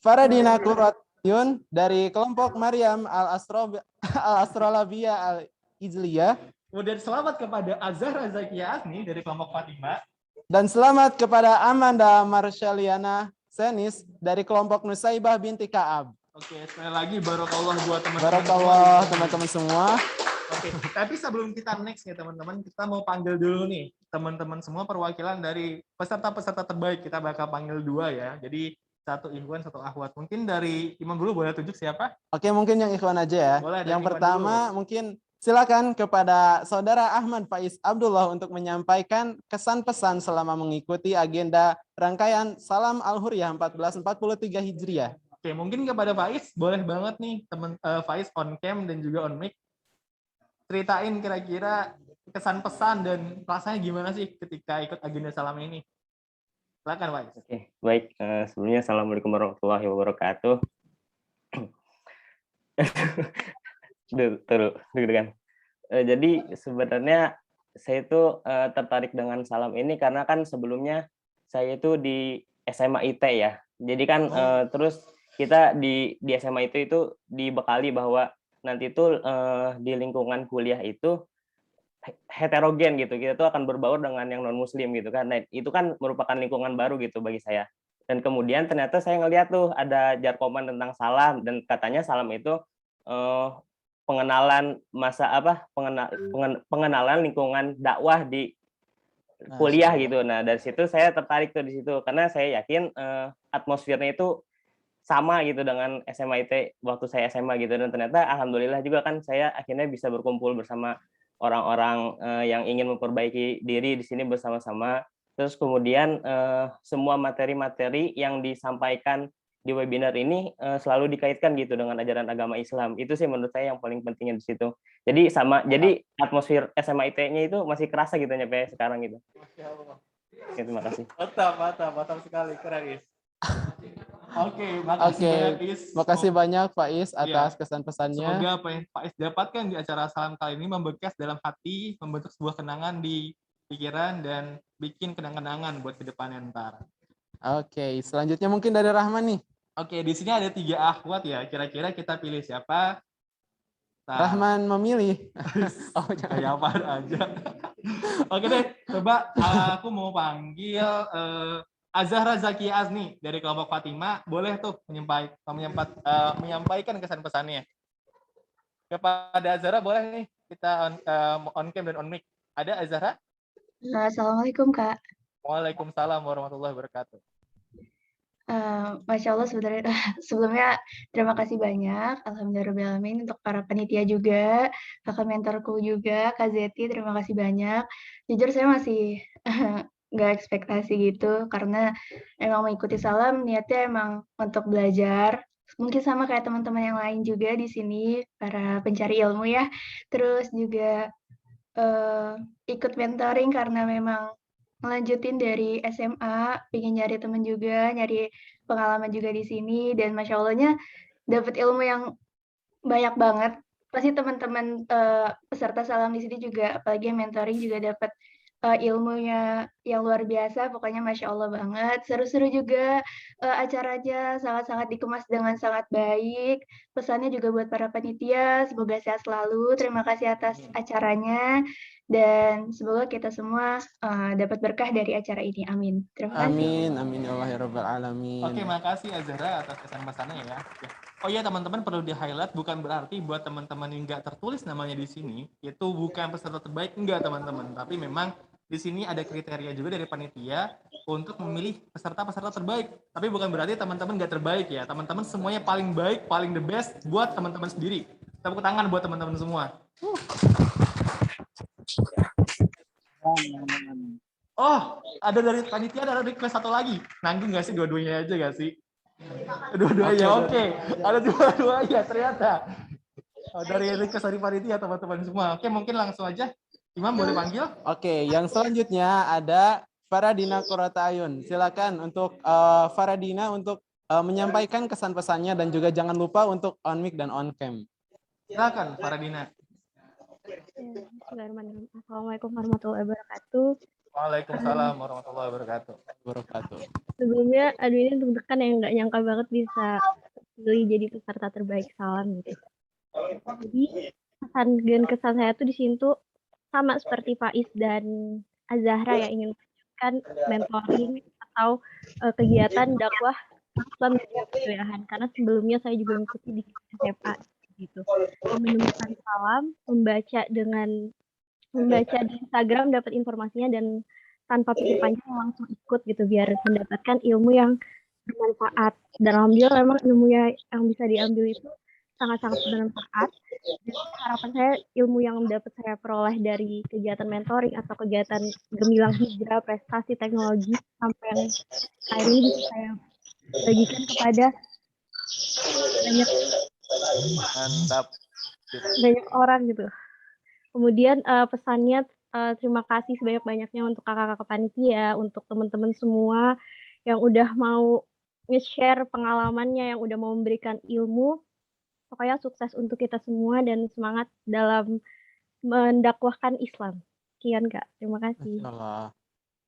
Faradina Qurratiyun dari kelompok Maryam Al-Astrolabiyah Al-Ijliyah. Kemudian selamat kepada Azhar Zakia Asni dari kelompok Fatimah. Dan selamat kepada Amanda Marshaliana Senis dari kelompok Nusaibah binti Ka'ab. Oke, sekali lagi barokallah buat teman-teman. Barokallah teman-teman semua. Oke, tapi sebelum kita next ya teman-teman, kita mau panggil dulu nih teman-teman semua perwakilan dari peserta-peserta terbaik. Kita bakal panggil 2 ya. Jadi 1 ikhwan, 1 akhwat. Mungkin dari Imam dulu boleh tunjuk siapa? Oke, mungkin yang ikhwan aja ya. Boleh, yang pertama dulu. Mungkin silakan kepada Saudara Ahmad Faiz Abdullah untuk menyampaikan kesan pesan selama mengikuti agenda rangkaian Salam Al-Huriyah 1443 Hijriah. Oke, mungkin kepada Faiz, boleh banget nih teman Faiz on cam dan juga on mic. Ceritain kira-kira kesan pesan dan rasanya gimana sih ketika ikut agenda Salam ini. Silakan Faiz. Oke, baik. Sebelumnya Assalamualaikum warahmatullahi wabarakatuh. Deg-degan. Jadi sebenarnya saya itu tertarik dengan Salam ini karena kan sebelumnya saya itu di SMA IT ya. Jadi kan terus kita di SMA itu dibekali bahwa nanti itu di lingkungan kuliah itu heterogen gitu. Kita tuh akan berbaur dengan yang non muslim gitu kan. Nah, itu kan merupakan lingkungan baru gitu bagi saya. Dan kemudian ternyata saya ngeliat tuh ada jarkoman tentang Salam dan katanya Salam itu pengenalan pengenalan lingkungan dakwah di kuliah gitu. Nah, dari situ saya tertarik tuh di situ karena saya yakin atmosfernya itu sama gitu dengan SMA IT waktu saya SMA gitu, dan ternyata alhamdulillah juga kan saya akhirnya bisa berkumpul bersama orang-orang yang ingin memperbaiki diri di sini bersama-sama. Terus kemudian semua materi-materi yang disampaikan di webinar ini selalu dikaitkan gitu dengan ajaran agama Islam. Itu sih menurut saya yang paling pentingnya di situ. Jadi jadi atmosfer SMA IT-nya itu masih kerasa gitu nyampe sekarang gitu. Masya Allah. Oke, terima kasih. Mantap sekali, keren Is. Oke, makasih banyak Is. Makasih banyak Faiz atas kesan pesannya. Semoga apa yang Faiz dapatkan di acara Salam kali ini membekas dalam hati, membentuk sebuah kenangan di pikiran dan bikin kenang-kenangan buat kedepannya ntar. Oke, selanjutnya mungkin dari Rahman nih. Oke, di sini ada 3 akhwat ya. Kira-kira kita pilih siapa? Rahman memilih. Oh, kayak apa aja. Oke deh, coba aku mau panggil Azhar Zakia Azni dari kelompok Fatimah. Boleh tuh menyampaikan kesan pesannya. Kepada Azhara boleh nih kita on cam dan on mic. Ada Azhara? Assalamualaikum Kak. Waalaikumsalam warahmatullahi wabarakatuh. Masya Allah, sebelumnya terima kasih banyak, alhamdulillahirrahmanirrahim, untuk para panitia juga, kakak mentorku juga, Kak Zeti, terima kasih banyak. Jujur saya masih nggak ekspektasi gitu, karena emang mengikuti Salam niatnya emang untuk belajar, mungkin sama kayak teman-teman yang lain juga di sini, para pencari ilmu ya. Terus juga ikut mentoring karena memang ngelanjutin dari SMA, pengen nyari teman juga, nyari pengalaman juga di sini, dan Masya Allahnya dapat ilmu yang banyak banget. Pasti teman-teman peserta Salam di sini juga, apalagi yang mentoring juga dapat ilmunya yang luar biasa, pokoknya Masya Allah banget. Seru-seru juga acaranya, sangat-sangat dikemas dengan sangat baik. Pesannya juga buat para panitia, semoga sehat selalu. Terima kasih atas acaranya. Dan semoga kita semua dapat berkah dari acara ini. Amin. Terima kasih. Amin, amin ya Allah ya Rabbal Alamin. Oke, makasih Azhara atas kesan pesannya ya. Oh iya teman-teman, perlu di-highlight, bukan berarti buat teman-teman yang nggak tertulis namanya di sini itu bukan peserta terbaik, enggak teman-teman. Tapi memang di sini ada kriteria juga dari panitia untuk memilih peserta-peserta terbaik. Tapi bukan berarti teman-teman nggak terbaik ya. Teman-teman semuanya paling baik, paling the best buat teman-teman sendiri. Tepuk tangan buat teman-teman semua. Oh, ada dari panitia, ada request satu lagi. Nanggung nggak sih dua-duanya aja nggak sih? Dua-duanya oke. Ada dua-duanya ternyata. Dari request dari panitia teman-teman semua. Oke, mungkin langsung aja. Imam boleh panggil? Oke, yang selanjutnya ada Faradina Qurratayun. Silakan untuk Faradina untuk menyampaikan kesan pesannya dan juga jangan lupa untuk on mic dan on cam. Silakan Faradina. Bismillahirrahmanirrahim. Assalamualaikum warahmatullahi wabarakatuh. Waalaikumsalam warahmatullahi wabarakatuh. Sebelumnya, aduh ini deg-degan yang nggak nyangka banget bisa pilih jadi peserta terbaik salam gitu. Jadi pesan dan kesan saya tuh di sini tuh sama seperti Faiz dan Azahra yang ingin melanjutkan mentoring atau kegiatan dakwah Islam dan kekuliahan. Karena sebelumnya saya juga mengikuti di SMA gitu. Menemukan salam, membaca di Instagram dapat informasinya dan tanpa pikir panjang langsung ikut gitu biar mendapatkan ilmu yang bermanfaat. Dan alhamdulillah memang ilmunya yang bisa diambil itu sangat-sangat bermanfaat. Dan harapan saya ilmu yang dapat saya peroleh dari kegiatan mentoring atau kegiatan gemilang hijrah, prestasi teknologi sampai yang hari ini bisa saya bagikan kepada banyak orang gitu. Kemudian pesannya terima kasih sebanyak-banyaknya untuk kakak-kakak panitia, untuk teman-teman semua yang udah mau nge-share pengalamannya, yang udah mau memberikan ilmu. Pokoknya sukses untuk kita semua dan semangat dalam mendakwahkan Islam. Sekian Kak, terima kasih.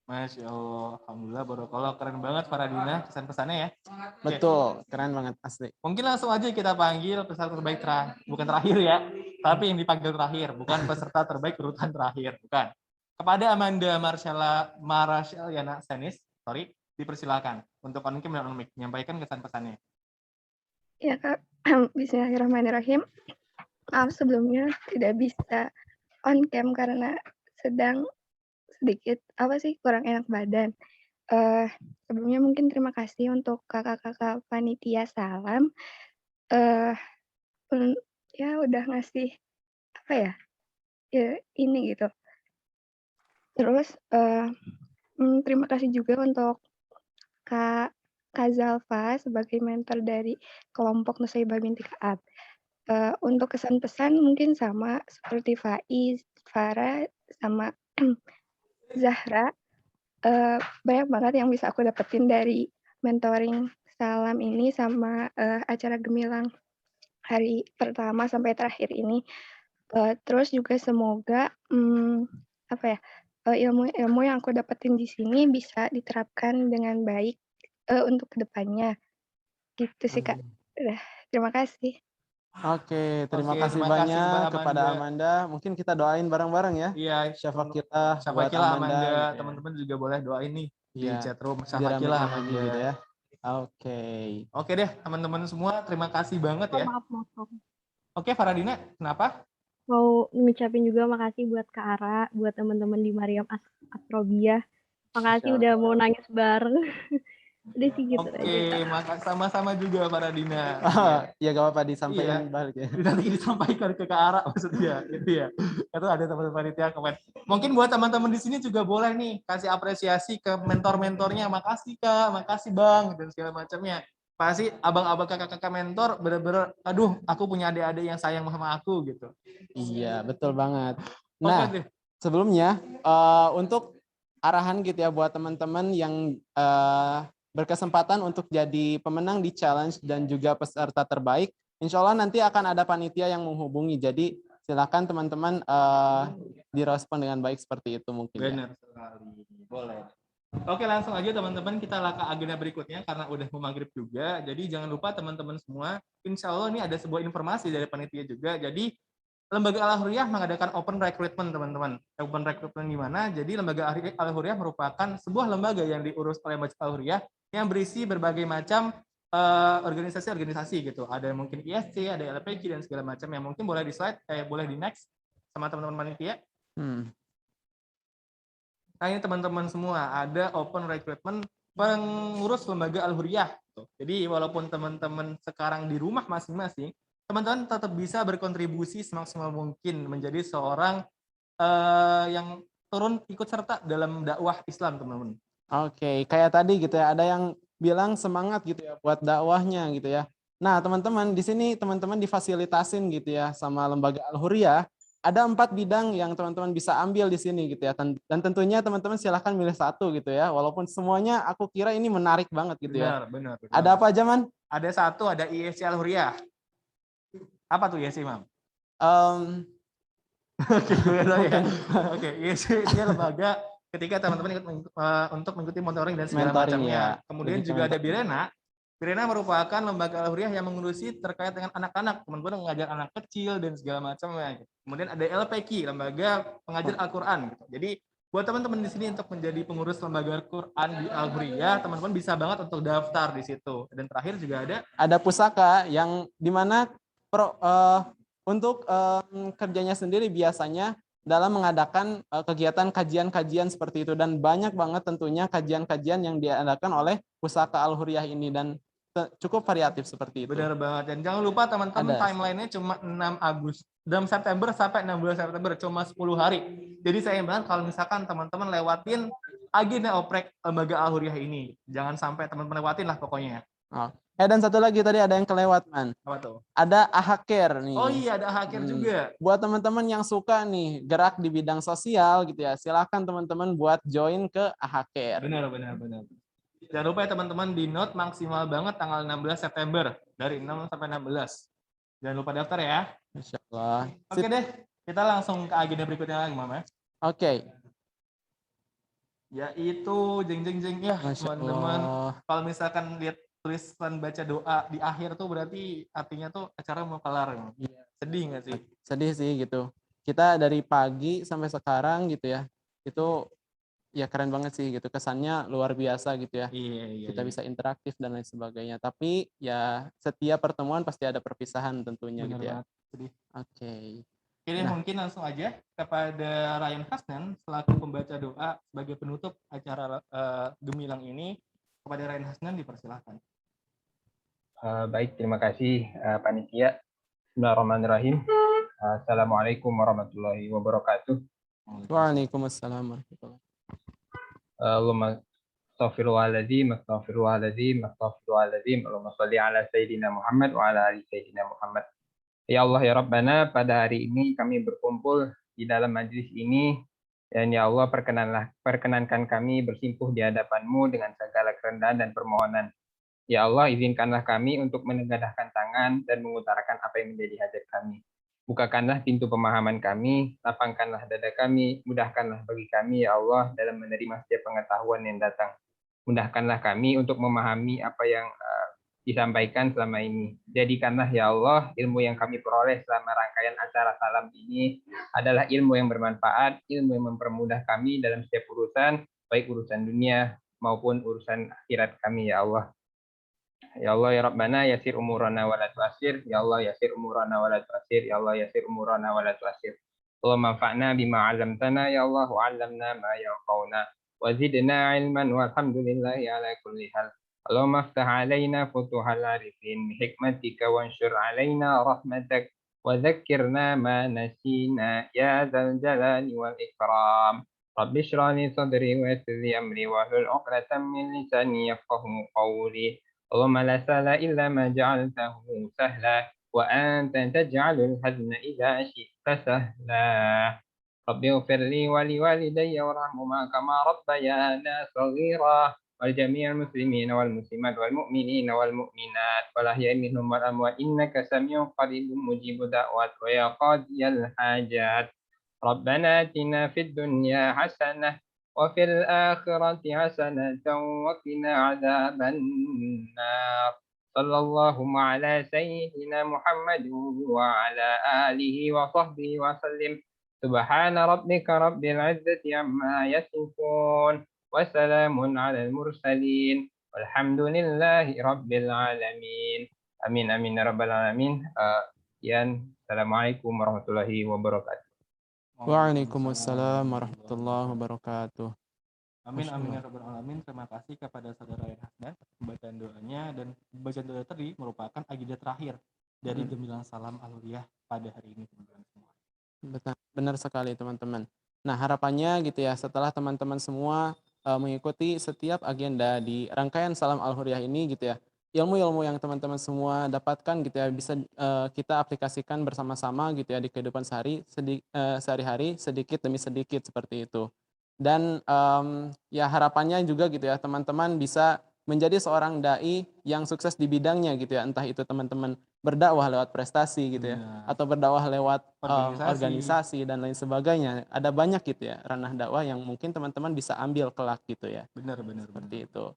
Masya Allah, alhamdulillah, barakallah, keren banget Faradina kesan-pesannya ya. Betul, keren banget asli. Mungkin langsung aja kita panggil peserta terbaik bukan terakhir ya, tapi yang dipanggil terakhir, bukan peserta terbaik urutan terakhir, bukan. Kepada Amanda Marashaliana Senis, dipersilakan untuk on cam dan on mic menyampaikan kesan-pesannya. Ya Kak, bismillahirrahmanirrahim. Maaf sebelumnya tidak bisa on cam karena sedang sedikit kurang enak badan. Sebelumnya mungkin terima kasih untuk kakak-kakak panitia salam. Ya udah ngasih ini gitu. Terus terima kasih juga untuk Kak Zalfa sebagai mentor dari kelompok Nusaibah binti Ka'ab. Untuk kesan pesan mungkin sama seperti Faiz, Farah, sama Zahra. Banyak banget yang bisa aku dapetin dari mentoring salam ini sama acara gemilang hari pertama sampai terakhir ini. Terus juga semoga ilmu-ilmu yang aku dapetin di sini bisa diterapkan dengan baik untuk kedepannya. Gitu sih Kak. Terima kasih. Oke, terima kasih banyak kepada Amanda. Mungkin kita doain bareng-bareng ya. Iya, Syafakilah buat Amanda. Gitu ya. Teman-teman juga boleh doain nih di chatroom. Syafakilah Amanda. Gitu ya. Oke deh teman-teman semua, terima kasih banget ya. Maaf. Oke, Faradina, kenapa? Mau ngucapin juga makasih buat Kak Ara, buat teman-teman di Mariam Astrobiah. Makasih udah mau nangis bareng. Udah sih gitu aja. Oke, sama-sama juga Faradina. Ya gak apa-apa disampaikan balik ya. Nanti disampaikan ke Kak Ara maksudnya, gitu ya. Itu ada teman-teman panitia komen. Mungkin buat teman-teman di sini juga boleh nih kasih apresiasi ke mentor-mentornya. Makasih Kak, makasih Bang, dan segala macamnya. Pasti abang-abang kakak-kakak mentor bener-bener, aduh, aku punya adik-adik yang sayang sama aku gitu. Iya, betul banget. Nah, sebelumnya untuk arahan gitu ya buat teman-teman yang berkesempatan untuk jadi pemenang di challenge dan juga peserta terbaik, insya Allah nanti akan ada panitia yang menghubungi. Jadi silakan teman-teman direspon dengan baik seperti itu mungkin. Benar sekali, boleh. Oke, langsung aja teman-teman kita ke agenda berikutnya karena udah mau maghrib juga. Jadi jangan lupa teman-teman semua, insya Allah ini ada sebuah informasi dari panitia juga. Jadi Lembaga Al-Hurriyah mengadakan open recruitment teman-teman. Open recruitment di mana? Jadi Lembaga Al-Hurriyah merupakan sebuah lembaga yang diurus oleh Masjid Al-Hurriyah yang berisi berbagai macam organisasi-organisasi gitu. Ada mungkin ISC, ada LPG dan segala macam yang mungkin boleh di slide, boleh di next sama teman-teman panitia. Nah ini teman-teman semua, ada open recruitment pengurus lembaga Al-Huriyah. Jadi walaupun teman-teman sekarang di rumah masing-masing, teman-teman tetap bisa berkontribusi semaksimal mungkin menjadi seorang yang turun ikut serta dalam dakwah Islam, teman-teman. Oke, kayak tadi gitu ya, ada yang bilang semangat gitu ya buat dakwahnya gitu ya. Nah, teman-teman di sini teman-teman difasilitasin gitu ya sama lembaga Al-Huriyah. Ada 4 bidang yang teman-teman bisa ambil di sini gitu ya. Dan tentunya teman-teman silahkan milih satu gitu ya. Walaupun semuanya aku kira ini menarik banget gitu ya. Benar. Ada apa aja, Man? Ada satu, ada ISC Al-Huriyah. Apa tuh ISC, Mam? Oke, ISC ini lembaga ketika teman-teman ikut untuk mengikuti mentoring dan segala macamnya. Kemudian juga ada Birena. Birena merupakan lembaga Al-Huriyah yang mengurusi terkait dengan anak-anak, teman-teman mengajar anak kecil dan segala macamnya. Kemudian ada LPQ, lembaga pengajar Al-Quran. Jadi buat teman-teman di sini untuk menjadi pengurus lembaga Al-Quran di Al-Huriyah, teman-teman bisa banget untuk daftar di situ. Dan terakhir juga ada pusaka yang dimana untuk kerjanya sendiri biasanya dalam mengadakan kegiatan kajian-kajian seperti itu, dan banyak banget tentunya kajian-kajian yang diadakan oleh pusaka Al-Huriyah ini dan cukup variatif seperti itu. Benar banget. Dan jangan lupa teman-teman timeline-nya cuma 6 September sampai 16 September, cuma 10 hari. Jadi saya bilang kalau misalkan teman-teman lewatin agenda oprek lembaga Al-Huriyah ini, jangan sampai teman-teman lewatin lah pokoknya. Dan satu lagi tadi ada yang kelewat, Man. Apa tuh? Ada Ahaker nih. Oh iya, ada Ahaker juga. Buat teman-teman yang suka nih gerak di bidang sosial gitu ya, silakan teman-teman buat join ke Ahaker. Benar. Jangan lupa ya teman-teman, di note maksimal banget tanggal 16 September dari 6 sampai 16. Jangan lupa daftar ya. Insyaallah. Oke deh, kita langsung ke agenda berikutnya lagi, Mama. Oke. Yaitu jeng ya, teman-teman. Kalau misalkan lihat tulisan baca doa di akhir tuh berarti artinya tuh acara mau kelar. Sedih nggak sih? Sedih sih gitu. Kita dari pagi sampai sekarang gitu ya, itu ya keren banget sih gitu, kesannya luar biasa gitu ya. Kita bisa interaktif dan lain sebagainya. Tapi ya setiap pertemuan pasti ada perpisahan tentunya. Bener gitu ya. Oke. Ini mungkin langsung aja kepada Ryan Hasnan selaku pembaca doa sebagai penutup acara Gemilang ini. Kepada Ryan Hasnan dipersilahkan. Baik, terima kasih panitia. Bismillahirrahmanirrahim. Assalamualaikum warahmatullahi wabarakatuh. Waalaikumsalam warahmatullahi wabarakatuh. Allahumma astaghfirullahaladzim, astaghfirullahaladzim, astaghfirullahaladzim. Allahumma sholli ala Sayyidina Muhammad wa ala ali Sayyidina Muhammad. Ya Allah ya Rabbana, pada hari ini kami berkumpul di dalam majlis ini, dan ya Allah perkenankan kami bersimpuh di hadapan-Mu dengan segala kerendahan dan permohonan. Ya Allah, izinkanlah kami untuk menengadahkan tangan dan mengutarakan apa yang menjadi hajat kami. Bukakanlah pintu pemahaman kami, lapangkanlah dada kami, mudahkanlah bagi kami, ya Allah, dalam menerima setiap pengetahuan yang datang. Mudahkanlah kami untuk memahami apa yang disampaikan selama ini. Jadikanlah, ya Allah, ilmu yang kami peroleh selama rangkaian acara salam ini adalah ilmu yang bermanfaat, ilmu yang mempermudah kami dalam setiap urusan, baik urusan dunia maupun urusan akhirat kami, ya Allah. Ya Allah ya Rabbana yasir umurana wa la tu'assir. Ya Allah yasir umurana wa la tu'assir. Ya Allah yasir umurana wa la tu'assir. Allahumma anfa'na bima 'allamtana ya Allah wa 'allamna ma yanfa'una wa zidna 'ilman walhamdulillahi ala kulli hal. Allahumma aftah 'alaina futuhal 'arifin bi hikmatika wanshur 'alaina rahmatak wa dhakkirna ma nasina ya dzal jalali wal ikram. Rabbi shrah li sadri wa yassir li amri wa hlul 'uqdatam min lisani yafqahu qawli. اللهم لا سهل إلا ما جعلته سهلا وأنت تجعل الحزن إذا شئت سهلا رب اغفر لي ولوالدي وارحمهما كما ربيانا صغيرا ولجميع المسلمين والمسلمات والمؤمنين والمؤمنات والأحياء منهم والأموات إنك سميع قريب مجيب دعوات ويا قاضي الحاجات ربنا آتنا في الدنيا حسنة وفي الآخرة حسنة وقنا عذاب النار صلى الله على سيدنا محمد وعلى آله وصحبه وسلم سبحان ربك رب العزة عما يصفون وسلام على المرسلين Walhamdulillahi rabbil alamin. Amin amin ya rabbal alamin. Sekian. Assalamualaikum warahmatullahi wabarakatuh. Waalaikumsalam warahmatullahi wabarakatuh. Amin amin ya rabbal alamin. Terima kasih kepada saudara Hasdan pembacaan doanya, dan pembacaan doa tadi merupakan agenda terakhir dari gemilang salam aluriyah pada hari ini, teman-teman semua. Benar sekali teman-teman. Nah, harapannya gitu ya, setelah teman-teman semua mengikuti setiap agenda di rangkaian salam al-huriyah ini gitu ya, ilmu-ilmu yang teman-teman semua dapatkan gitu ya, bisa kita aplikasikan bersama-sama gitu ya di kehidupan sehari-hari sedikit demi sedikit seperti itu. Dan ya harapannya juga gitu ya, teman-teman bisa menjadi seorang dai yang sukses di bidangnya gitu ya, entah itu teman-teman berdakwah lewat prestasi gitu ya, atau berdakwah lewat organisasi dan lain sebagainya. Ada banyak gitu ya ranah dakwah yang mungkin teman-teman bisa ambil kelak gitu ya. Benar seperti itu.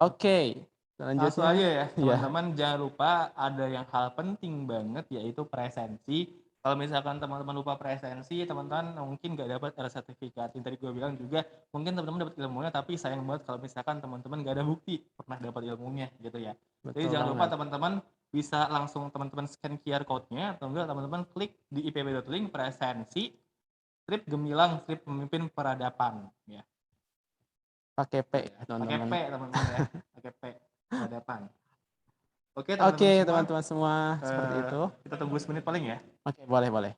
Oke, langsung aja ya teman-teman. Jangan lupa ada yang hal penting banget, yaitu presensi. Kalau misalkan teman-teman lupa presensi, teman-teman mungkin nggak dapat sertifikat. Yang tadi gue bilang juga, mungkin teman-teman dapat ilmunya, tapi sayang banget kalau misalkan teman-teman nggak ada bukti pernah dapat ilmunya gitu ya. Jadi jangan lupa teman-teman bisa langsung teman-teman scan QR code-nya, atau enggak teman-teman klik di ipb.link presensi strip gemilang strip pemimpin peradaban ya. Pakai P ya teman-teman. Pakai P teman-teman ya. Pakai P peradaban. Oke teman-teman semua seperti itu. Kita tunggu semenit paling ya. Oke, boleh.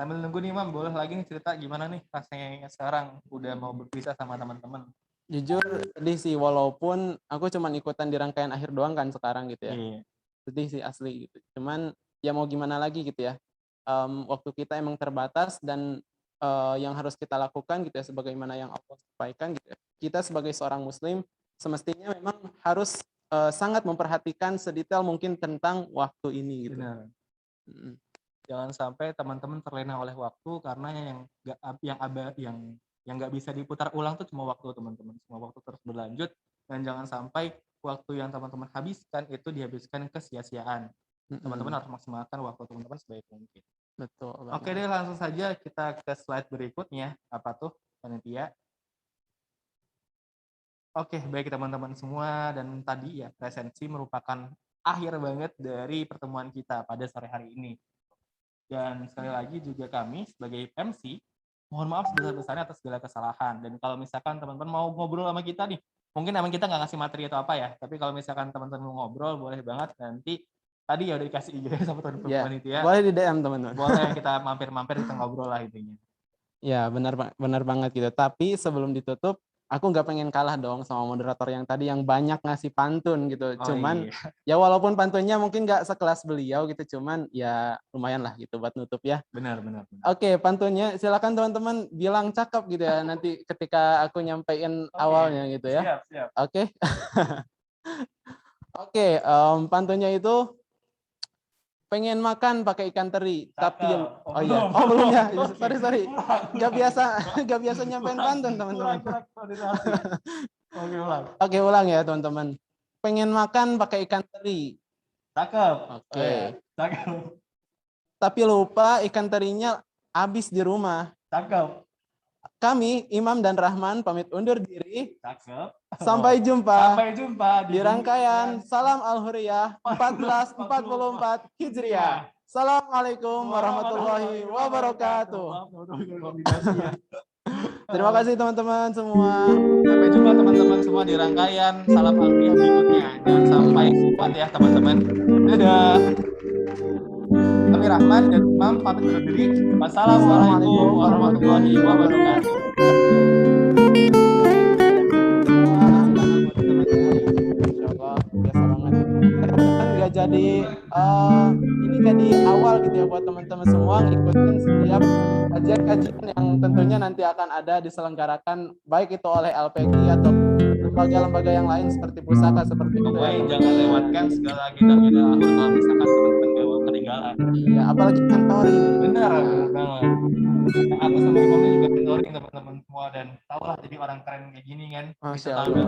Sambil nunggu nih Mam, boleh lagi nih cerita gimana nih rasanya sekarang udah mau berpisah sama teman-teman? Jujur sedih sih, walaupun aku cuma ikutan di rangkaian akhir doang kan sekarang gitu ya. Sedih sih asli gitu. Cuman ya mau gimana lagi gitu ya. Waktu kita emang terbatas, dan yang harus kita lakukan gitu ya, sebagaimana yang Allah sampaikan gitu ya. Kita sebagai seorang muslim semestinya memang harus sangat memperhatikan sedetail mungkin tentang waktu ini gitu. Benar. Jangan sampai teman-teman terlena oleh waktu, karena yang nggak bisa diputar ulang tuh cuma waktu teman-teman. Semua waktu terus berlanjut, dan jangan sampai waktu yang teman-teman habiskan itu dihabiskan ke sia-siaan. Teman-teman harus maksimalkan waktu teman-teman sebaik mungkin. Betul. Oke deh, langsung saja kita ke slide berikutnya. Apa tuh panitia? Oke, baik teman-teman semua, dan tadi ya presensi merupakan akhir banget dari pertemuan kita pada sore hari ini. Dan sekali lagi juga kami sebagai MC, mohon maaf sebesar-besarnya atas segala kesalahan. Dan kalau misalkan teman-teman mau ngobrol sama kita nih, mungkin emang kita nggak ngasih materi atau apa ya, tapi kalau misalkan teman-teman mau ngobrol, boleh banget nanti. Tadi ya udah dikasih IG sama teman-teman panitia. Boleh di DM teman-teman. Boleh, kita mampir-mampir, kita ngobrol lah intinya. Ya benar banget gitu. Tapi sebelum ditutup, aku nggak pengen kalah dong sama moderator yang tadi yang banyak ngasih pantun gitu. Cuman ya walaupun pantunnya mungkin nggak sekelas beliau gitu, cuman ya lumayan lah gitu buat nutup ya. Benar. Oke, pantunnya silakan teman-teman bilang cakep gitu ya nanti ketika aku nyampein awalnya gitu ya. Siap. Oke. Oke, pantunnya itu pengen makan pakai ikan teri, tapi belum ya. Sorry. Gak biasa nyampein pantun teman-teman. Oke, ulang ya teman-teman. Pengen makan pakai ikan teri. Cakep. Oke. Cakep. Tapi lupa ikan terinya habis di rumah. Cakep. Kami, Imam dan Rahman, pamit undur diri. Cakep. Sampai jumpa di rangkaian Salam Al-Huriyah 1444 Hijriah. Assalamualaikum warahmatullahi wabarakatuh. Terima kasih teman-teman semua. Sampai jumpa teman-teman semua di rangkaian Salam Al-Huriyah berikutnya. Jangan sampai lupa ya teman-teman. Dadah. Kami Rahman dan Imam pamit undur diri. Wassalamualaikum warahmatullahi wabarakatuh. Jadi ini jadi awal gitu ya buat teman-teman semua ngikutin setiap kajian-kajian yang tentunya nanti akan ada diselenggarakan baik itu oleh LPG atau lembaga-lembaga yang lain seperti pusaka seperti itu. Jangan lewatkan segala agenda-agenda akhir kalau misalkan teman-teman gak mau ketinggalan. Ya, apalagi mentoring. Benar banget. Aku sama Imamnya juga mentoring teman-teman semua, dan tahulah jadi orang keren kayak gini kan. Masya Allah.